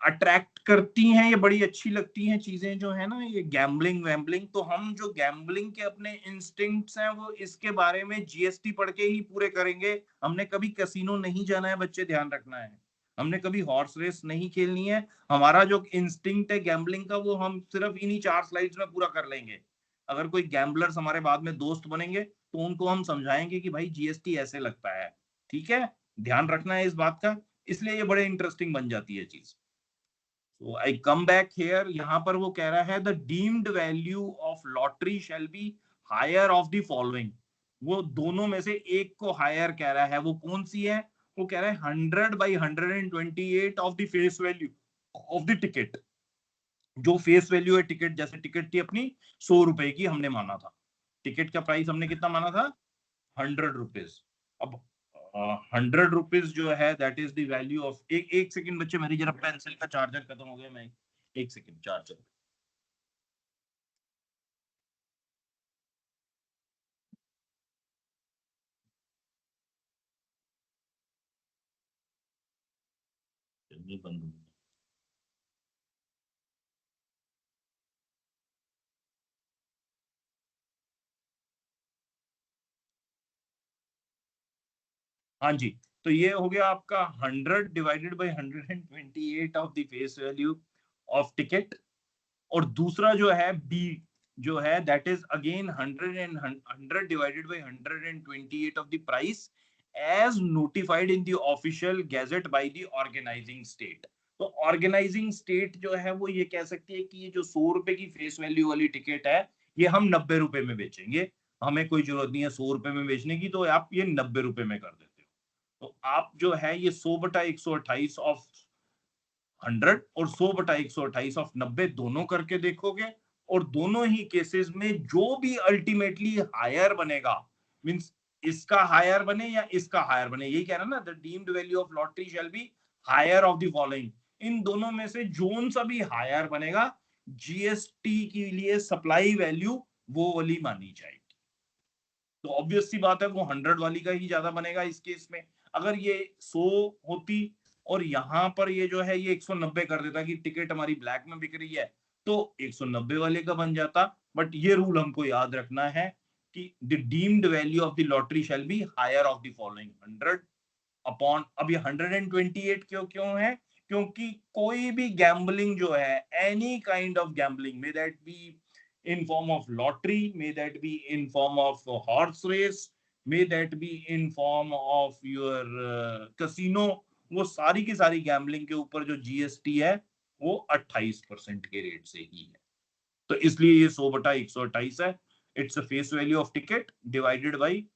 अट्रैक्ट करती हैं, ये बड़ी अच्छी लगती हैं चीजें जो है ना, ये गैम्बलिंग वैम्बलिंग। तो हम जो गैम्बलिंग के अपने इंस्टिंक्ट्स हैं वो इसके बारे में जीएसटी पढ़ के ही पूरे करेंगे। हमने कभी कैसीनो नहीं जाना है बच्चे, ध्यान रखना है। हमने कभी हॉर्स रेस नहीं खेलनी है। हमारा जो इंस्टिंक्ट है गैम्बलिंग का, वो हम सिर्फ इन्हीं 4 स्लाइड्स में पूरा कर लेंगे। अगर कोई गैम्बलर्स हमारे बाद में दोस्त बनेंगे तो उनको हम समझाएंगे कि भाई जीएसटी ऐसे लगता है। ठीक है, ध्यान रखना है इस बात का। इसलिए ये बड़े इंटरेस्टिंग बन जाती है चीज। So I come back here, यहाँ पर वो कह रहा है the deemed value of lottery shall be higher of the following। वो दोनों में से एक को हायर कह रहा है, वो कौन सी है? वो कह रहा है 100/128 of the face value of the ticket. जो फेस वैल्यू है टिकट, जैसे टिकट थी अपनी 100 रुपए की, हमने माना था टिकट का प्राइस, हमने कितना माना था? 100 रुपीज। अब 100 रुपीज जो है that is the value of, एक सेकंड बच्चे, मेरी जरा पेंसिल का चार्जर खत्म हो गया, मैं एक सेकंड चार्जर। बंद। हाँ जी, तो ये हो गया आपका 100 divided by 128 of the face value of ticket. और दूसरा जो है बी जो है that is again 100 divided by 128 of the price as notified in the official gazette by the organizing state. तो ऑर्गेनाइजिंग स्टेट जो है वो ये कह सकती है कि ये जो 100 रुपए की फेस वैल्यू वाली टिकट है ये हम 90 रुपए में बेचेंगे, हमें कोई जरूरत नहीं है 100 रुपए में बेचने की, तो आप ये 90 रुपए में कर देते हो। तो आप जो है ये 100/128 ऑफ 100 और 100/128 ऑफ 90 दोनों करके देखोगे, और दोनों ही केसेस में जो भी अल्टीमेटली हायर बनेगा, मींस इसका हायर बने या इसका हायर बने, यही कह रहा ना, the deemed value of lottery shall be higher of the following, इन दोनों में से जोन सा भी हायर बनेगा जीएसटी के लिए सप्लाई वैल्यू वो वाली मानी जाएगी। तो ऑब्वियस सी बात है वो 100 वाली का ही ज्यादा बनेगा इस केस में। अगर ये 100 होती और यहाँ पर ये जो है ये 190 कर देता कि टिकट हमारी ब्लैक में बिक रही है, तो 190 वाले का बन जाता। बट ये रूल हमको याद रखना है कि the deemed value of the lottery shall be higher of the following 100 upon, अब ये 128 क्यों है? क्योंकि कोई भी गैम्बलिंग जो है, any kind of gambling, may that be in form of lottery, may that be in form of horse race, may that be in form of your casino, वो सारी की सारी गैम्बलिंग के ऊपर जो जीएसटी है वो 28% के रेट से ही है। तो इसलिए ये 100/128 है। It's a face value of ticket divided by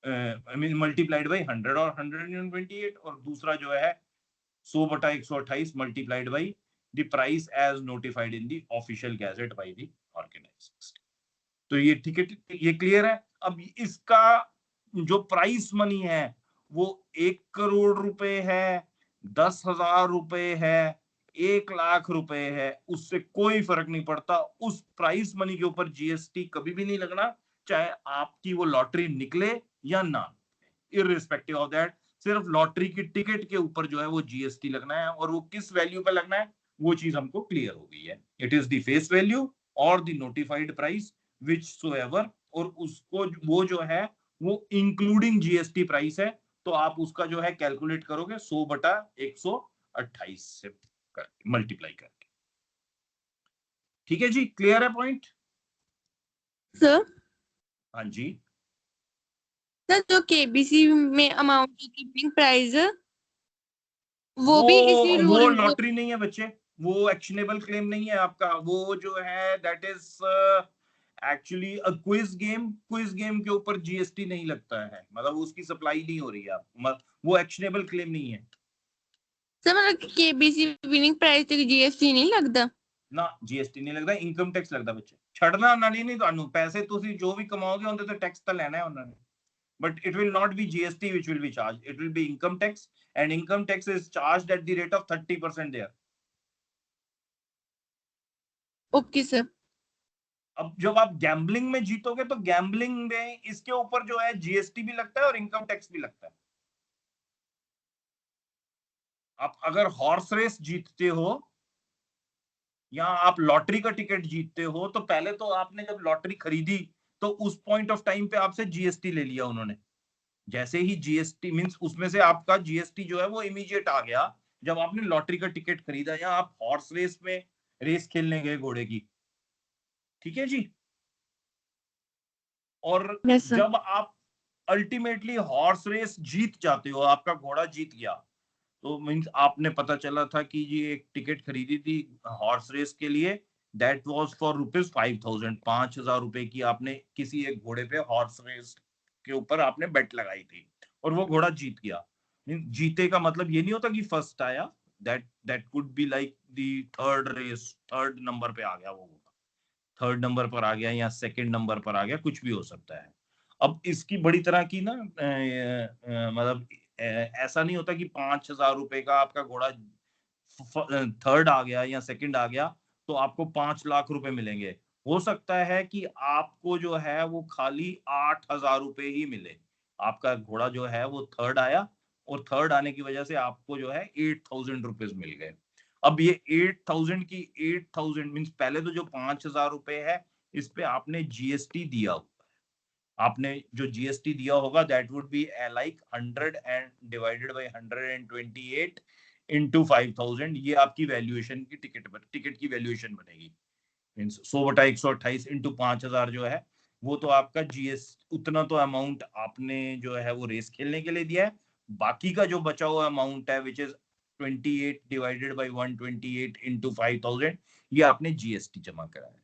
I mean multiplied by 100 और 128, और दूसरा जो है 100/128 multiplied by the price as notified in the official gazette by the organizing. तो ये टिकट, ये क्लियर है। अब इसका जो प्राइस मनी है वो 1 करोड़ रुपए है, 10,000 रुपए है, 1 लाख रुपए है, उससे कोई फर्क नहीं पड़ता। उस प्राइस मनी के ऊपर जीएसटी कभी भी नहीं लगना, चाहे आपकी वो लॉटरी निकले या ना, इररिस्पेक्टिव ऑफ दैट। सिर्फ लॉटरी की टिकट के ऊपर जो है वो जीएसटी लगना है, और वो किस वैल्यू पे लगना है वो चीज हमको क्लियर हो गई है। It is the face value और the notified price which so ever, और उसको वो जो है वो इंक्लूडिंग जीएसटी प्राइस है, तो आप उसका जो है कैलकुलेट करोगे 100/128 से मल्टीप्लाई करके। ठीक है जी, क्लियर है पॉइंट? सर हाँ जी सर, जो केबीसी में अमाउंट कीपिंग प्राइस वो भी इसी वो रूल लॉटरी नहीं है बच्चे, वो एक्शनेबल क्लेम नहीं है आपका। वो जो है that is actually a quiz game. Quiz game के ऊपर जीएसटी नहीं लगता है, मतलब उसकी सप्लाई नहीं हो रही है आप, वो एक्शनेबल क्लेम नहीं है सर। मतलब केबीसी विनिंग प्राइस ਤੇ जीएसटी नहीं लगता ना, जीएसटी नहीं लगता, इनकम टैक्स लगता बच्चे। ਛੱਡਣਾ ਉਹਨਾਂ ਨੇ ਨਹੀਂ ਤੁਹਾਨੂੰ, ਪੈਸੇ ਤੁਸੀਂ ਜੋ ਵੀ ਕਮਾਓਗੇ ਉਹਦੇ ਤੇ ਟੈਕਸ ਤਾਂ ਲੈਣਾ ਹੈ ਉਹਨਾਂ ਨੇ, but it will not be GST which will be charged, it will be income tax, and income tax is charged at the rate of 30% there. Okay sir. अब जब आप गैम्बलिंग में जीतोगे तो गैम्बलिंग में इसके ऊपर जो है जीएसटी भी लगता है और इनकम टैक्स भी लगता है। आप अगर हॉर्स रेस जीतते हो या आप लॉटरी का टिकट जीतते हो, तो पहले तो आपने जब लॉटरी खरीदी तो उस पॉइंट ऑफ टाइम पे आपसे जीएसटी ले लिया उन्होंने। जैसे ही जीएसटी मींस उसमें से आपका जीएसटी जो है वो इमीडिएट आ गया जब आपने लॉटरी का टिकट खरीदा या आप हॉर्स रेस में रेस खेलने गए घोड़े की। ठीक है जी। और जब आप अल्टीमेटली हॉर्स रेस जीत जाते हो, आपका घोड़ा जीत गया, तो मीन्स आपने पता चला था कि ये एक टिकट खरीदी थी हॉर्स रेस के लिए, दैट वाज फॉर ₹5000, 5000 रुपए की आपने किसी एक घोड़े पे हॉर्स रेस के ऊपर आपने बेट लगाई थी और वो घोड़ा जीत गया। जीते का मतलब ये नहीं होता कि फर्स्ट आया, that could be like the third race, third number पे आ गया वो घोड़ा, थर्ड नंबर पर आ गया या सेकंड नंबर पर आ गया, कुछ भी हो सकता है। अब इसकी बड़ी तरह की ना मतलब ऐसा नहीं होता कि 5000 रुपए का आपका घोड़ा थर्ड आ गया या सेकंड आ गया तो आपको 5 लाख रुपए मिलेंगे। हो सकता है कि आपको जो है वो खाली 8000 रुपए ही मिले। आपका घोड़ा जो है वो थर्ड आया और थर्ड आने की वजह से आपको जो है 8000 रुपीज मिल गए। अब ये 8000 की 8000 मीन्स पहले तो जो 5000 रुपए है इस पे आपने जीएसटी दिया हुआ है। आपने जो जीएसटी दिया होगा that would be like 100 and divided by 128 into 5000, ये आपकी वैल्यूएशन की टिकट की वैल्यूएशन बनेगी। मींस 100/128 इनटू 5000 जो है वो तो आपका जीएस, उतना तो अमाउंट आपने जो है वो रेस खेलने के लिए दिया है। बाकी का जो बचा हुआ अमाउंट है which is 28 divided by 128 into 5000, ये आपने जीएसटी जमा कराया है।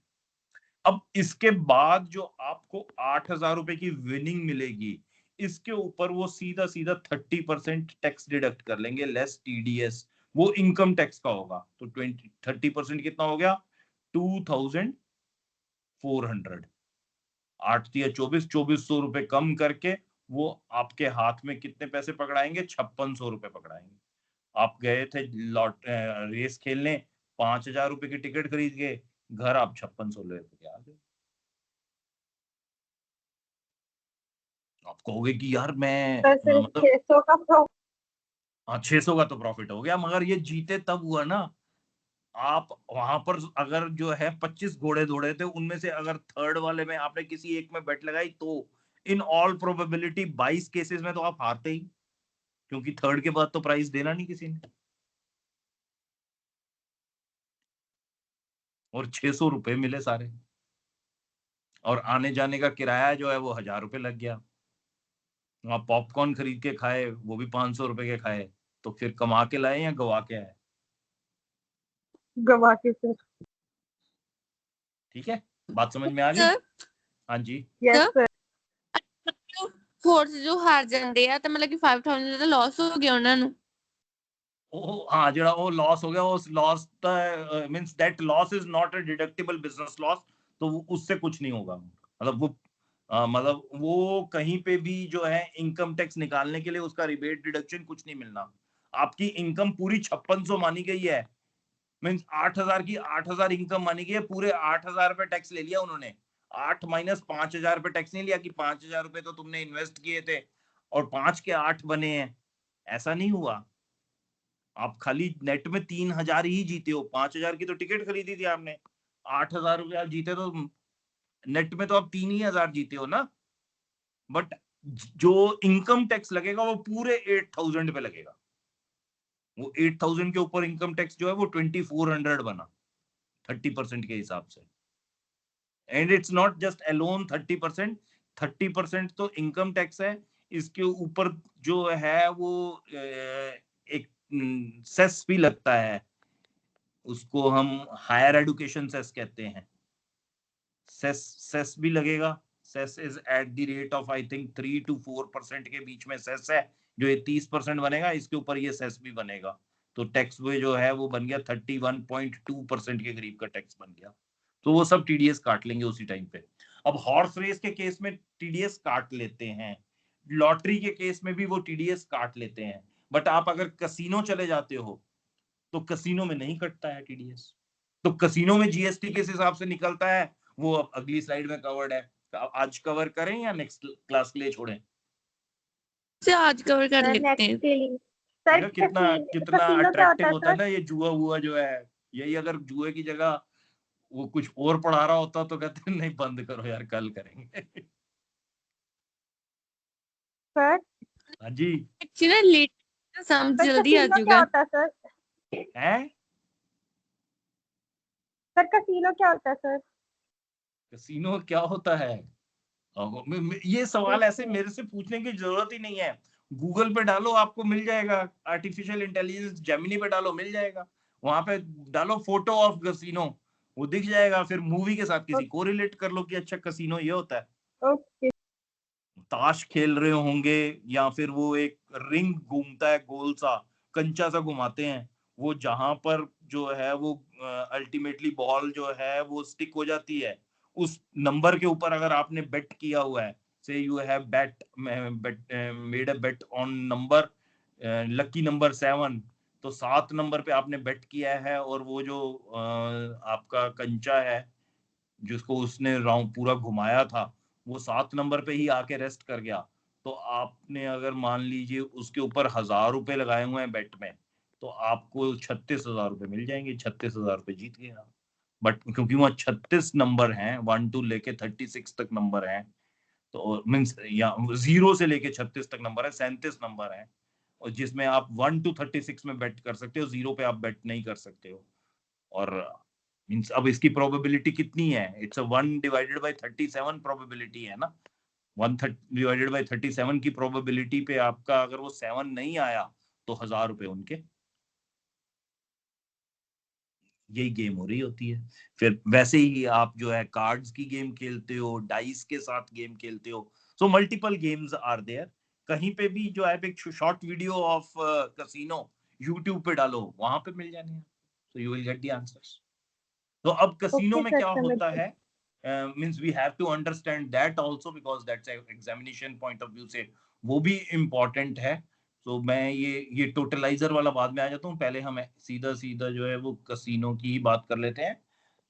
अब इसके बाद जो आपको 8000 रुपए की विनिंग मिलेगी इसके ऊपर वो सीधा सीधा 30% टैक्स डिडक्ट कर लेंगे, लेस टीडीएस, वो इनकम टैक्स का होगा। तो 30% कितना हो गया? 2400। 8 या 2400 रुपए कम करके वो आपके हाथ में कितने पैसे पकड़ाएंगे? 5600 रुपए पकड़ाएंगे। आप गए थे रेस खेलने, 5000 रुपए की टिकट खरीद के, घर आप 5600 लेके आ गए। आप कहोगे कि यार मैं सर सिर्फ मतलब 600 का प्रॉफिट। हाँ 600 का तो प्रॉफिट हो गया, मगर ये जीते तब हुआ ना। आप वहां पर अगर जो है 25 घोड़े दौड़े थे उनमें से अगर थर्ड वाले में आपने किसी एक में बेट लगाई तो इन ऑल प्रोबेबिलिटी 22 केसेस में तो आप हारते ही, क्योंकि थर्ड के बाद तो प्राइस देना नहीं किसी ने। और 600 रुपए मिले सारे, और आने जाने का किराया जो है वो 1000 रुपए लग गया। आप पॉपकॉर्न खरीद के खाए वो भी 500 रुपए के खाए, तो फिर कमा के लाए या गवा के आए? गवा के सर। ठीक है, बात समझ में आ गई? सर हाँ जी। Yes sir sir. ਹੋਰ ਜੋ ਹਾਰ ਜਾਂਦੇ ਆ ਤਾਂ ਮਤਲਬ ਕਿ 5000 ਦਾ ਲਾਸ ਹੋ ਗਿਆ ਉਹਨਾਂ ਨੂੰ। ਉਹ ਹਾਂ ਜਿਹੜਾ ਉਹ लॉस हो गया, उस loss means that loss is not a deductible business loss, तो उससे कुछ नहीं होगा। मतलब वो मतलब वो कहीं पे भी जो है इनकम टैक्स निकालने के लिए उसका रिबेट डिडक्शन कुछ नहीं मिलना। आपकी इनकम पूरी 5600 मानी गई है, मींस 8000 की 8000 इनकम मानी गई है, पूरे 8000 पे टैक्स ले लिया उन्होंने। 8 माइनस 5000 पे टैक्स नहीं लिया कि 5000 रुपए तो तुमने इन्वेस्ट किए थे और 5 के 8 बने हैं, ऐसा नहीं हुआ। आप खाली नेट में 3000 ही जीते हो, 5000 की तो टिकट खरीदी थी आपने, 8000 रुपए आप जीते तो नेट में तो आप 3000 जीते हो ना। बट जो इनकम टैक्स लगेगा वो पूरे 8000 पे लगेगा। वो 8000 के ऊपर इनकम टैक्स जो है वो 2400 बना 30% के हिसाब से। And it's not just alone 30%, 30% तो इनकम टैक्स है, इसके ऊपर जो है वो एक सेस भी लगता है, उसको हम हायर एजुकेशन सेस कहते हैं। सेस सेस भी लगेगा। Cess is at the rate of I think 3 to 4% के बीच में सेस है। जो ये 30% बनेगा इसके ऊपर ये सेस भी बनेगा, तो टैक्स भी जो है वो बन गया 31.2% के करीब का टैक्स बन गया। तो वो सब टीडीएस काट लेंगे उसी टाइम पे। अब हॉर्स रेस के केस में टीडीएस काट लेते हैं, लॉटरी के केस में भी वो टीडीएस काट लेते हैं, बट आप अगर कसिनो चले जाते हो तो कसिनो में नहीं कटता है टीडीएस। तो कसिनो में जीएसटी किस हिसाब से निकलता है वो अब अगली स्लाइड में कवर्ड है। आज कवर करें या नेक्स्ट क्लास के लिए छोड़ें? से आज कवर कर सर लेते हैं। नेक्स्ट के लिए। सर देखो कितना कितना कसिनो क्या होता अट्रैक्टिव है होता है सर? ना ये जुआ हुआ जो है। यही अगर जुए की जगह वो कुछ और पढ़ा रहा होता तो कहते नहीं बंद करो यार कल करेंगे। सर हाँ जी। एक्चुअली लेट समझ सर जल्दी आ कसिनो क्या जाएगा। होता है सर? है सर कसिनो क्या होता है सर? कसिनो क्या होता है? ये सवाल ऐसे मेरे से पूछने की जरूरत ही नहीं है। गूगल पे डालो आपको मिल जाएगा, आर्टिफिशियल इंटेलिजेंस जेमिनी पे डालो मिल जाएगा, वहां पे डालो फोटो ऑफ कसिनो वो दिख जाएगा, फिर मूवी के साथ किसी को रिलेट कर लो कि अच्छा कसिनो ये होता है। ओके ताश खेल रहे होंगे या फिर वो एक रिंग घूमता है गोल सा, कंचा सा घुमाते हैं, वो जहां पर जो है वो अल्टीमेटली बॉल जो है वो स्टिक हो जाती है, उस नंबर के ऊपर अगर आपने बेट किया हुआ है, से you have made a bet on number lucky number 7, तो 7 नंबर पे आपने बेट किया है और वो जो आपका कंचा है जिसको उसने राउंड पूरा घुमाया था वो 7 नंबर पे ही आके रेस्ट कर गया, तो आपने अगर मान लीजिए उसके ऊपर 1000 रुपए लगाए हुए हैं बेट में, तो आपको 36,000 रुपए मिल जाएंगे, 36,000 रुपए जीत गए आप। बट क्योंकि वहाँ 36 नंबर हैं, 1 to लेके 36 तक नंबर हैं, तो मीन्स या 0 से लेके 36 तक नंबर है, 37 नंबर है, और जिसमें आप 1 to 36 में बेट कर सकते हो, 0 पे आप बेट नहीं कर सकते हो। और मीन्स अब इसकी प्रोबेबिलिटी कितनी है, इट्स 1 डिवाइडेड बाय 37 प्रोबेबिलिटी है ना, 1 डिवाइडेड बाय 37 की प्रोबेबिलिटी पे आपका अगर वो 7 नहीं आया तो 1000 रुपए उनके। यही गेम हो रही होती है। फिर वैसे ही आप जो है कार्ड्स की गेम खेलते हो, डाइस के साथ गेम खेलते हो, so multiple games are there. कहीं पे भी जो है एक short video of casino YouTube पे डालो, वहां पे मिल जाने हैं, so you will get the answers. तो अब कसिनो ओके में सर क्या समझ होता गई। है, means we have to understand that also because that's examination point of view से वो भी इम्पोर्टेंट है। तो मैं ये टोटलाइजर वाला बाद में आ जाता हूँ, पहले हम सीधा सीधा जो है वो कसिनो की ही बात कर लेते हैं।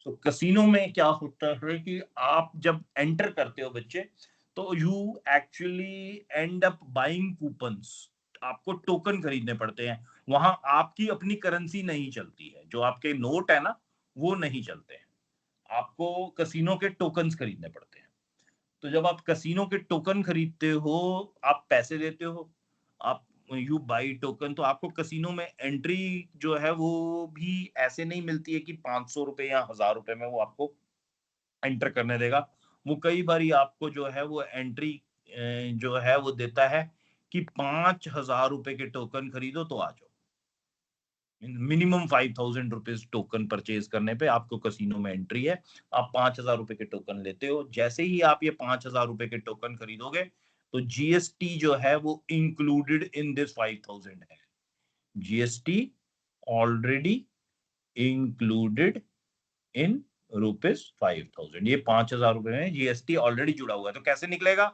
तो कसिनो में क्या होता है कि आप जब एंटर करते हो बच्चे, तो you actually and up buying coupons, आपको टोकन खरीदने पड़ते हैं। वहां आपकी अपनी करेंसी नहीं चलती है, जो आपके नोट है ना वो नहीं चलते हैं, आपको कसिनो के टोकन्स खरीदने पड़ते हैं। तो जब आप कसिनो के टोकन खरीदते हो, आप पैसे देते हो, आप यू बाई टोकन, तो आपको कसिनो में एंट्री जो है वो भी ऐसे नहीं मिलती है कि 500 रुपए या 1000 रुपए में वो आपको एंटर करने देगा। वो कई बार आपको जो है वो एंट्री जो है वो देता है कि 5,000 रुपए के टोकन खरीदो तो आ जाओ। मिनिमम 5,000 रुपीज टोकन परचेज करने पे आपको कसिनो में एंट्री है। आप 5,000 रुपए के टोकन लेते हो, जैसे ही आप ये 5,000 रुपए के टोकन खरीदोगे तो जीएसटी जो है वो इंक्लूडेड इन दिस 5,000 है। GST already included in ₹5,000। ये 5,000 रुपए में जीएसटी ऑलरेडी जुड़ा हुआ है, तो कैसे निकलेगा?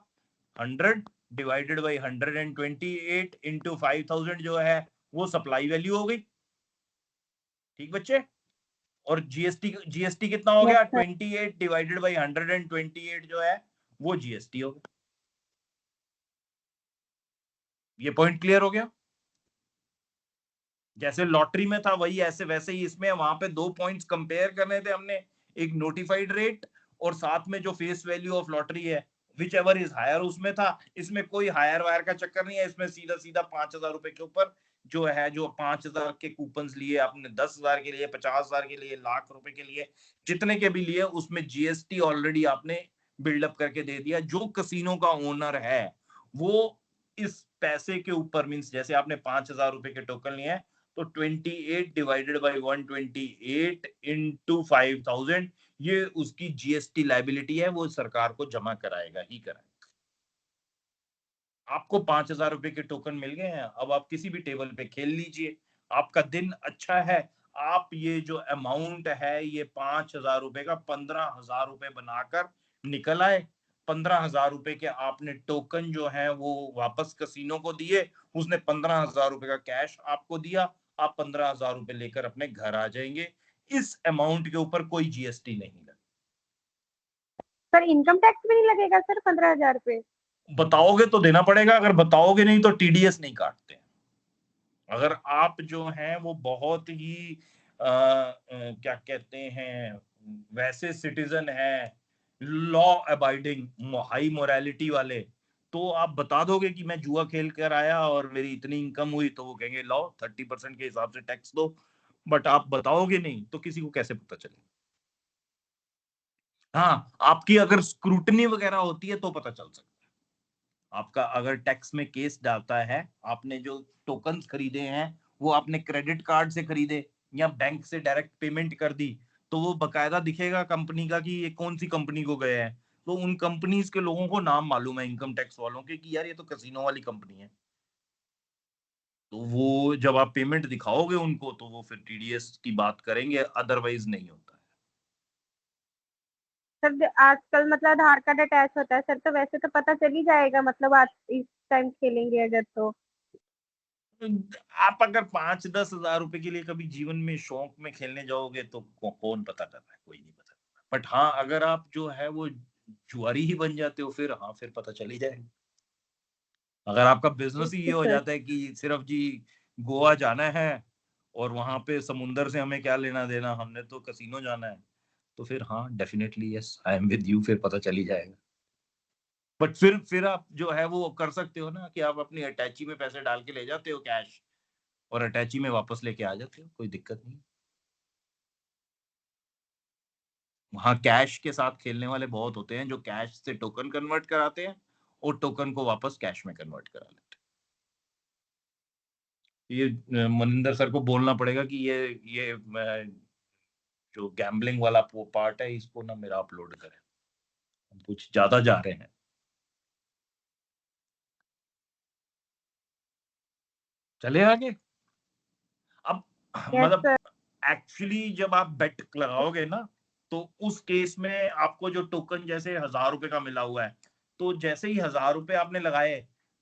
100 डिवाइडेड बाई 128 इंटू 5,000 जो है वो सप्लाई वैल्यू हो गई। ठीक बच्चे? और जीएसटी कितना हो यस गया? सर 28 डिवाइडेड बाई 128 जो है वो जीएसटी हो गया। ये पॉइंट क्लियर हो गया? जैसे लॉटरी में था वही ऐसे वैसे ही इसमें, वहां पे 2 पॉइंट्स कंपेयर करने थे हमने, एक नोटिफाइड रेट और साथ में जो फेस वैल्यू ऑफ लॉटरी है, विच एवर इज हायर उसमें था। इसमें कोई हायर वायर का चक्कर नहीं है, इसमें सीधा सीधा 5,000 रुपए के ऊपर जो है, जो 5,000 के कूपन लिए आपने, 10,000 के लिए, 50,000 के लिए, ₹1,00,000 के लिए, जितने के भी लिए, उसमें जीएसटी ऑलरेडी आपने बिल्डअप करके दे दिया। जो कसिनो का ओनर है वो इस पैसे के ऊपर, मीन्स जैसे आपने 5,000 रुपए के टोकन लिए हैं, तो 28 डिवाइडेड बाई 128 इंटू 5,000 ये उसकी जीएसटी लाइबिलिटी है, वो सरकार को जमा कराएगा ही कराएगा। आपको 5,000 रुपए के टोकन मिल गए हैं, अब आप किसी भी टेबल पे खेल लीजिए, आपका दिन अच्छा है। आप ये जो अमाउंट है ये 5,000 रुपए का 15,000 रुपए बनाकर निकल आए। 15,000 रुपए के आपने टोकन जो है वो वापस कसिनो को दिए, उसने 15,000 रुपए का कैश आपको दिया, आप 15,000 रुपए लेकर अपने घर आ जाएंगे। इस अमाउंट के ऊपर कोई जीएसटी नहीं लगेगा। सर इनकम टैक्स भी नहीं लगेगा सर 15,000 पे? बताओगे तो देना पड़ेगा, अगर बताओगे नहीं तो टीडीएस नहीं काटते। अगर आप जो हैं वो बहुत ही क्या कहते हैं वैसे सिटीजन हैं, लॉ अबाइडिंग हाई मोरालिटी वाले, तो आप बता दोगे कि मैं जुआ खेल कर आया और मेरी इतनी इनकम हुई, तो वो कहेंगे लॉ 30% के हिसाब से टैक्स दो। बट आप बताओगे नहीं तो किसी को कैसे पता चले? हाँ, आपकी अगर स्क्रूटनी वगैरह होती है तो पता चल सकता है। आपका अगर टैक्स में केस डालता है, आपने जो टोकन्स खरीदे हैं वो आपने क्रेडिट कार्ड से खरीदे या बैंक से डायरेक्ट पेमेंट कर दी, तो वो बकायदा दिखेगा कंपनी का कि ये कौन सी कंपनी को गए हैं। तो उन कंपनीज के लोगों को नाम मालूम है इनकम टैक्स वालों के कि यार ये तो कसिनो वाली कंपनी है। तो वो जब आप पेमेंट दिखाओगे उनको तो वो फिर टीडीएस की बात करेंगे, अदरवाइज नहीं होता है। सर आजकल मतलब आधार कार्ड अटैच होता है सर, तो वैसे तो पता चल ही जाएगा, मतलब आज इस टाइम खेलेंगे अगर तो। आप अगर 5-10 हजार रुपए के लिए कभी जीवन में शौक में खेलने जाओगे तो कौन पता कर रहा है, कोई नहीं पता। बट हाँ, अगर आप जो है वो जुआरी ही बन जाते हो फिर हाँ, फिर पता चल ही जाएगा। अगर आपका बिजनेस ही ये हो सर जाता है कि सिर्फ जी गोवा जाना है और वहां पे समुंदर से हमें क्या लेना देना, हमने तो कसिनो जाना है, तो फिर हाँ definitely yes I am with you, फिर पता चल ही जाएगा। बट फिर आप जो है वो कर सकते हो ना कि आप अपनी अटैची में पैसे डाल के ले जाते हो कैश, और अटैची में वापस लेके आ जाते हो, कोई दिक्कत नहीं। वहां कैश के साथ खेलने वाले बहुत होते हैं जो कैश से टोकन कन्वर्ट कराते हैं और टोकन को वापस कैश में कन्वर्ट करा लेते हैं। ये मनिंदर सर को बोलना पड़ेगा कि ये जो गैम्बलिंग वाला पार्ट है इसको ना मेरा अपलोड करें, हम कुछ ज्यादा जा रहे हैं। चले आगे। अब यस मतलब सर। एक्चुअली जब आप बेट लगाओगे ना तो उस केस में आपको जो टोकन जैसे 1000 रुपए का मिला हुआ है, तो जैसे ही 1000 रुपए आपने लगाए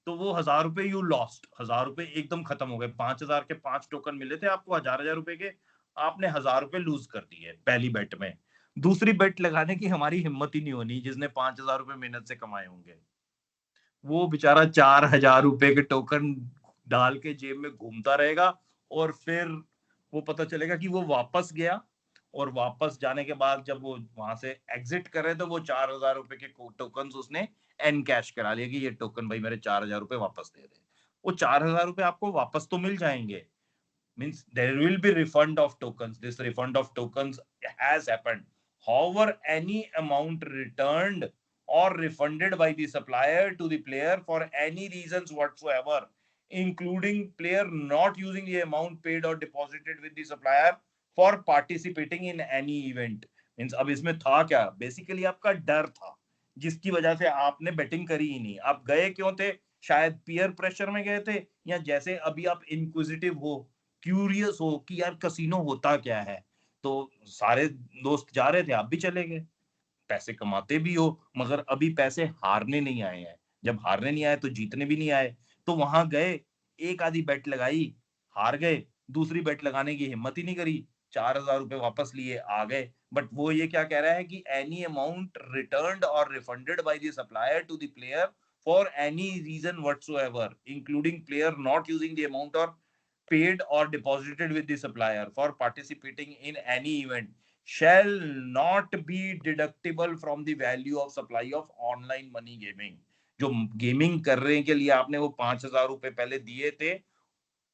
तो वो 1000 रुपए यू लॉस्ट, 1000 रुपए एकदम खत्म हो गए। 5000 के 5 टोकन मिले थे आपको 1000 रुपए के, आपने 1000 रुपए लूज कर दिए पहली बेट में। दूसरी बेट लगाने की हमारी हिम्मत ही नहीं होनी जिसने 5000 रुपए मेहनत से कमाए होंगे। वो बेचारा 4000 रुपए के टोकन डाल के जेब में घूमता रहेगा, और फिर वो पता चलेगा कि वो वापस गया, और वापस जाने के बाद जब वो वहां से एग्जिट कर रहे थे वो 4000 रुपए के टोकन उसने एन कैश करा लिया कि ये टोकन भाई मेरे 4000 रुपए वापस दे दे। वो 4000 रुपए आपको वापस तो मिल जाएंगे, means there will be refund of tokens, this refund of tokens has happened. However, any amount returned or refunded by the supplier to the player for any reasons whatsoever, including player not using the amount paid or deposited with the supplier for participating in any event, means अब इसमें था क्या, basically आपका डर था जिसकी वजह से आपने बेटिंग करी ही नहीं। आप गए क्यों थे, शायद पीयर प्रेशर में गए थे, या जैसे अभी आप इंक्विजिटिव हो, क्यूरियस हो कि यार कसिनो होता क्या है, तो सारे दोस्त जा रहे थे आप भी चले गए, पैसे कमाते भी हो, मगर अभी पैसे हारने नहीं आए हैं। जब हारने नहीं आए तो जीतने भी नहीं आए, तो वहां गए, एक आधी बेट लगाई, हार गए, दूसरी बेट लगाने की हिम्मत ही नहीं करी, 4000 रुपए वापस लिए आ गए। बट वो ये क्या कह रहा है कि any amount returned or refunded by the supplier to the player for any reason whatsoever, including player not using the amount or paid or deposited with the supplier for participating in any event shall not be deductible from the value of supply of online money gaming। जो gaming करने के लिए आपने वो 5000 रुपए पहले दिए थे,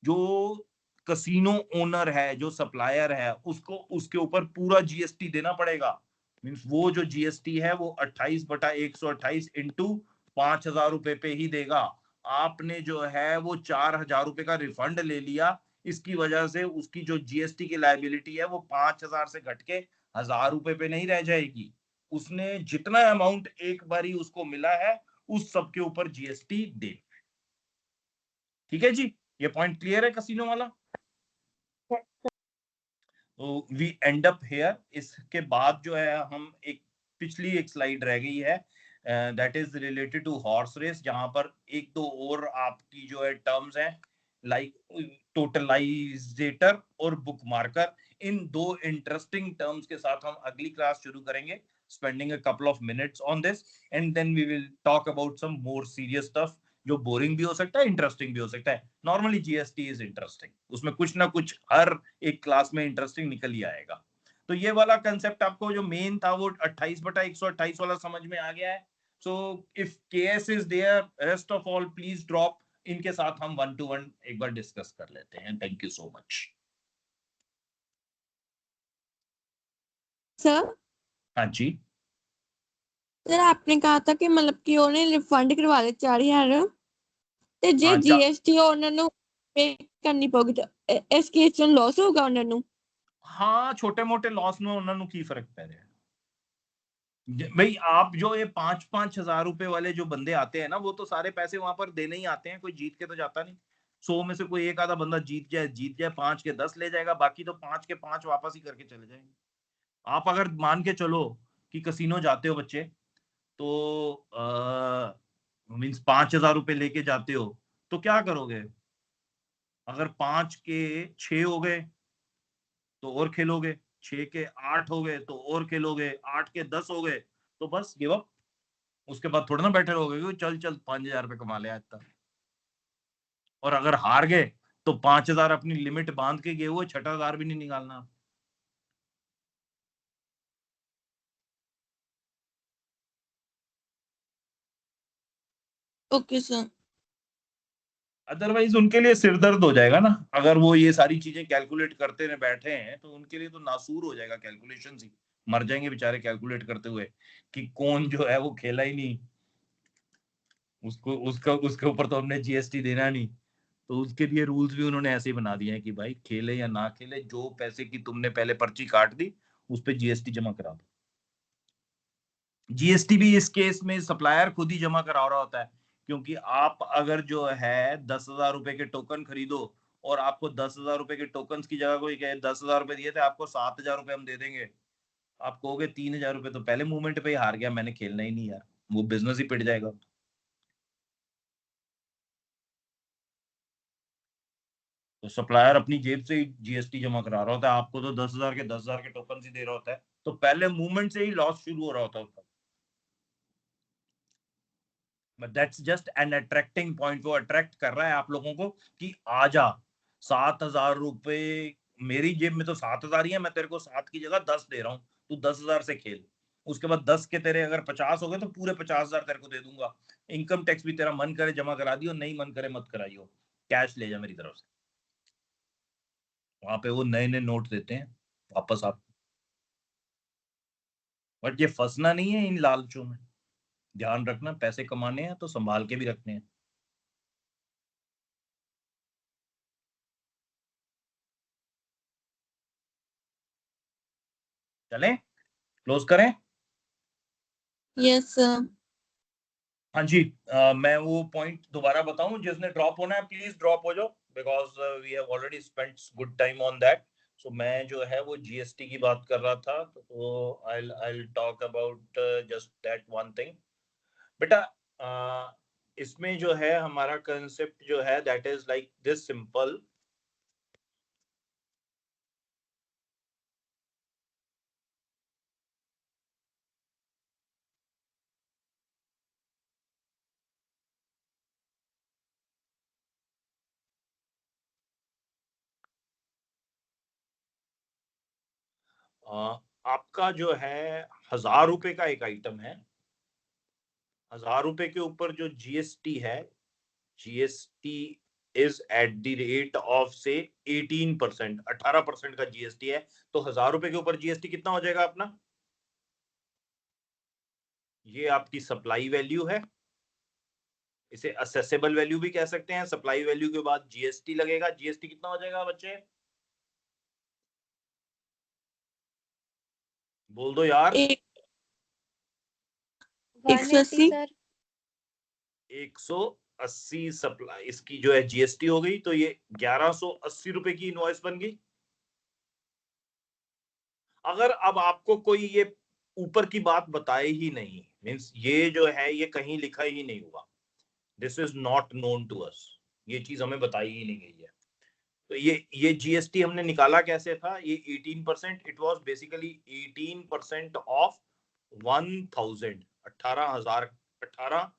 जो कसिनो ओनर है, जो सप्लायर है, उसको उसके ऊपर पूरा जीएसटी देना पड़ेगा। मीन्स वो जो जीएसटी है वो 28/128 इंटू 5000 रुपए पे ही देगा। आपने जो है वो 4000 रुपए का रिफंड ले लिया, इसकी वजह से उसकी जो जीएसटी की लाइबिलिटी है वो 5000 से घट के 1000 रुपए पे नहीं रह जाएगी। उसने जितना अमाउंट एक बारी उसको मिला है उस सब के ऊपर जीएसटी दे। ठीक है जी, ये पॉइंट क्लियर है कसिनो वाला। तो वी एंड अप हेयर। इसके बाद जो है हम पिछली एक स्लाइड रह गई है, that is related to horse race, जहां पर एक दो और आपकी जो है टर्म्स हैं लाइक टोटलाइजेटर और बुक मार्कर। इन दो इंटरेस्टिंग टर्म्स के साथ हम अगली क्लास शुरू करेंगे, spending a couple of minutes on this, and then we will talk about some more serious stuff जो बोरिंग भी हो सकता है, इंटरेस्टिंग भी हो सकता है। नॉर्मली जीएसटी इज इंटरेस्टिंग, उसमें कुछ ना कुछ हर एक क्लास में इंटरेस्टिंग निकल ही आएगा। तो ये वाला कंसेप्ट आपको जो मेन था वो 28/128 वाला समझ में आ गया है। So if KS is there, rest of all please drop. इनके साथ हम 1-to-1 एक बार डिस्कस कर लेते हैं। Thank you so much. Sir हाँ जी। सर आपने कहा था कि मतलब कि ਉਹਨੇ ਰਿਫੰਡ ਕਰਵਾ ਦੇ 4000 ਤੇ ਜੇ हाँ ਜੀਐਸਟੀ ਉਹਨਾਂ ਨੂੰ ਪੇ ਕਰਨੀ ਪਊਗੀ ਤਾਂ ਇਸ ਕੇਸ ਚ ਲਾਸ ਹੋਊਗਾ ਉਹਨਾਂ ਨੂੰ। हाँ छोटे मोटे लॉस में उन्होंने की फर्क पै रहा है भाई। आप जो ये 5-5 हजार रुपए वाले जो बंदे आते हैं ना, वो तो सारे पैसे वहां पर देने ही आते हैं, कोई जीत के तो जाता नहीं। 100 में से कोई एक आधा बंदा जीत जाए 5 के 10 ले जाएगा, बाकी तो 5 के 5 वापस ही करके चले जाएंगे। आप अगर मान के चलो कि कसिनो जाते हो बच्चे, तो मीन्स 5,000 रुपए लेके जाते हो, तो क्या करोगे? अगर 5 के 6 हो गए तो और खेलोगे, 6 के 8 हो गए तो और खेलोगे, 8 के 10 हो गए तो बस गिव अप। उसके बाद थोड़ा ना बैठे रहोगे चल 5,000 रुपए कमा लिया इतना। और अगर हार गए तो 5,000 अपनी लिमिट बांध के गए हुए, 6,000 भी नहीं निकालना। Okay sir. अदरवाइज उनके लिए सिरदर्द हो जाएगा ना, अगर वो ये सारी चीजें कैलकुलेट करते रहे बैठे हैं, तो उनके लिए तो नासूर हो जाएगा कैलकुलेशन ही। मर जाएंगे बेचारे कैलकुलेट करते हुए कि कौन जो है वो खेला ही नहीं, उसके ऊपर तो हमने जीएसटी देना नहीं। तो उसके लिए रूल्स भी उन्होंने ऐसे ही बना दिए हैं कि भाई खेले या ना खेले, जो पैसे की तुमने पहले पर्ची काट दी उस पर जीएसटी जमा करा दो। जीएसटी भी इस केस में सप्लायर खुद ही जमा करा रहा होता है, क्योंकि आप अगर जो है 10,000 रुपए के टोकन खरीदो और आपको 10,000 रुपए के टोकन की जगह कोई कहे 10,000 रुपए दिए थे, आपको 7,000 रुपए हम दे देंगे, आप कहोगे 3,000 रुपए तो पहले मूवमेंट पे ही हार गया, मैंने खेलना ही नहीं यार, वो बिजनेस ही पिट जाएगा। तो सप्लायर अपनी जेब से ही जीएसटी जमा करा रहा होता है, आपको तो 10,000 के 10,000 के टोकन ही दे रहा होता है, तो पहले मूवमेंट से ही लॉस शुरू हो रहा होता है। But that's just an attracting point, वो अट्रैक्ट कर रहा है आप लोगों को कि आजा 7,000 रुपए मेरी जेब में, तो 7,000 ही है, मैं तेरे को 7 की जगह 10 दे रहा हूँ, तू 10,000 से खेल। उसके बाद 10 के तेरे अगर 50 हो गए तो पूरे 50,000 तेरे को दे दूंगा। इनकम टैक्स भी तेरा मन करे जमा करा दियो, नहीं मन करे मत कराइयो, कैश ले जा मेरी तरफ से। वहां पे वो नए नए नोट देते हैं वापस आप। बट ये फंसना नहीं है इन लालचों में, ध्यान रखना, पैसे कमाने हैं तो संभाल के भी रखने हैं। चलें, क्लोज करें? Yes sir. हाँ जी, मैं वो पॉइंट दोबारा बताऊं, जिसने ड्रॉप होना है प्लीज ड्रॉप हो जाओ, because we have already spent good time on that. So मैं जो है वो जीएसटी की बात कर रहा था, तो I talk about just that one thing. बेटा इसमें जो है हमारा कंसेप्ट जो है that is like this simple. आपका जो है 1,000 रुपए का एक आइटम है, 1,000 रुपए के ऊपर जो जीएसटी है, GST is at the rate of से 18%, 18% का जीएसटी है। तो 1,000 रुपए के ऊपर जीएसटी कितना हो जाएगा अपना? ये आपकी सप्लाई वैल्यू है, इसे असेसेबल वैल्यू भी कह सकते हैं। सप्लाई वैल्यू के बाद जीएसटी लगेगा, जीएसटी कितना हो जाएगा बच्चे? बोल दो यार। 180 सर। 180 सप्लाई, इसकी जो है जीएसटी हो गई, तो ये 1,180 रुपए की इनवॉइस बन गई। अगर अब आपको कोई ये ऊपर की बात बताए ही नहीं, मीन्स ये जो है ये कहीं लिखा ही नहीं हुआ, this is not known to us, ये चीज हमें बताई ही नहीं गई है, तो ये जीएसटी हमने निकाला कैसे था? ये 18%, इट वाज बेसिकली 18% ऑफ 1,000, 18,000, 18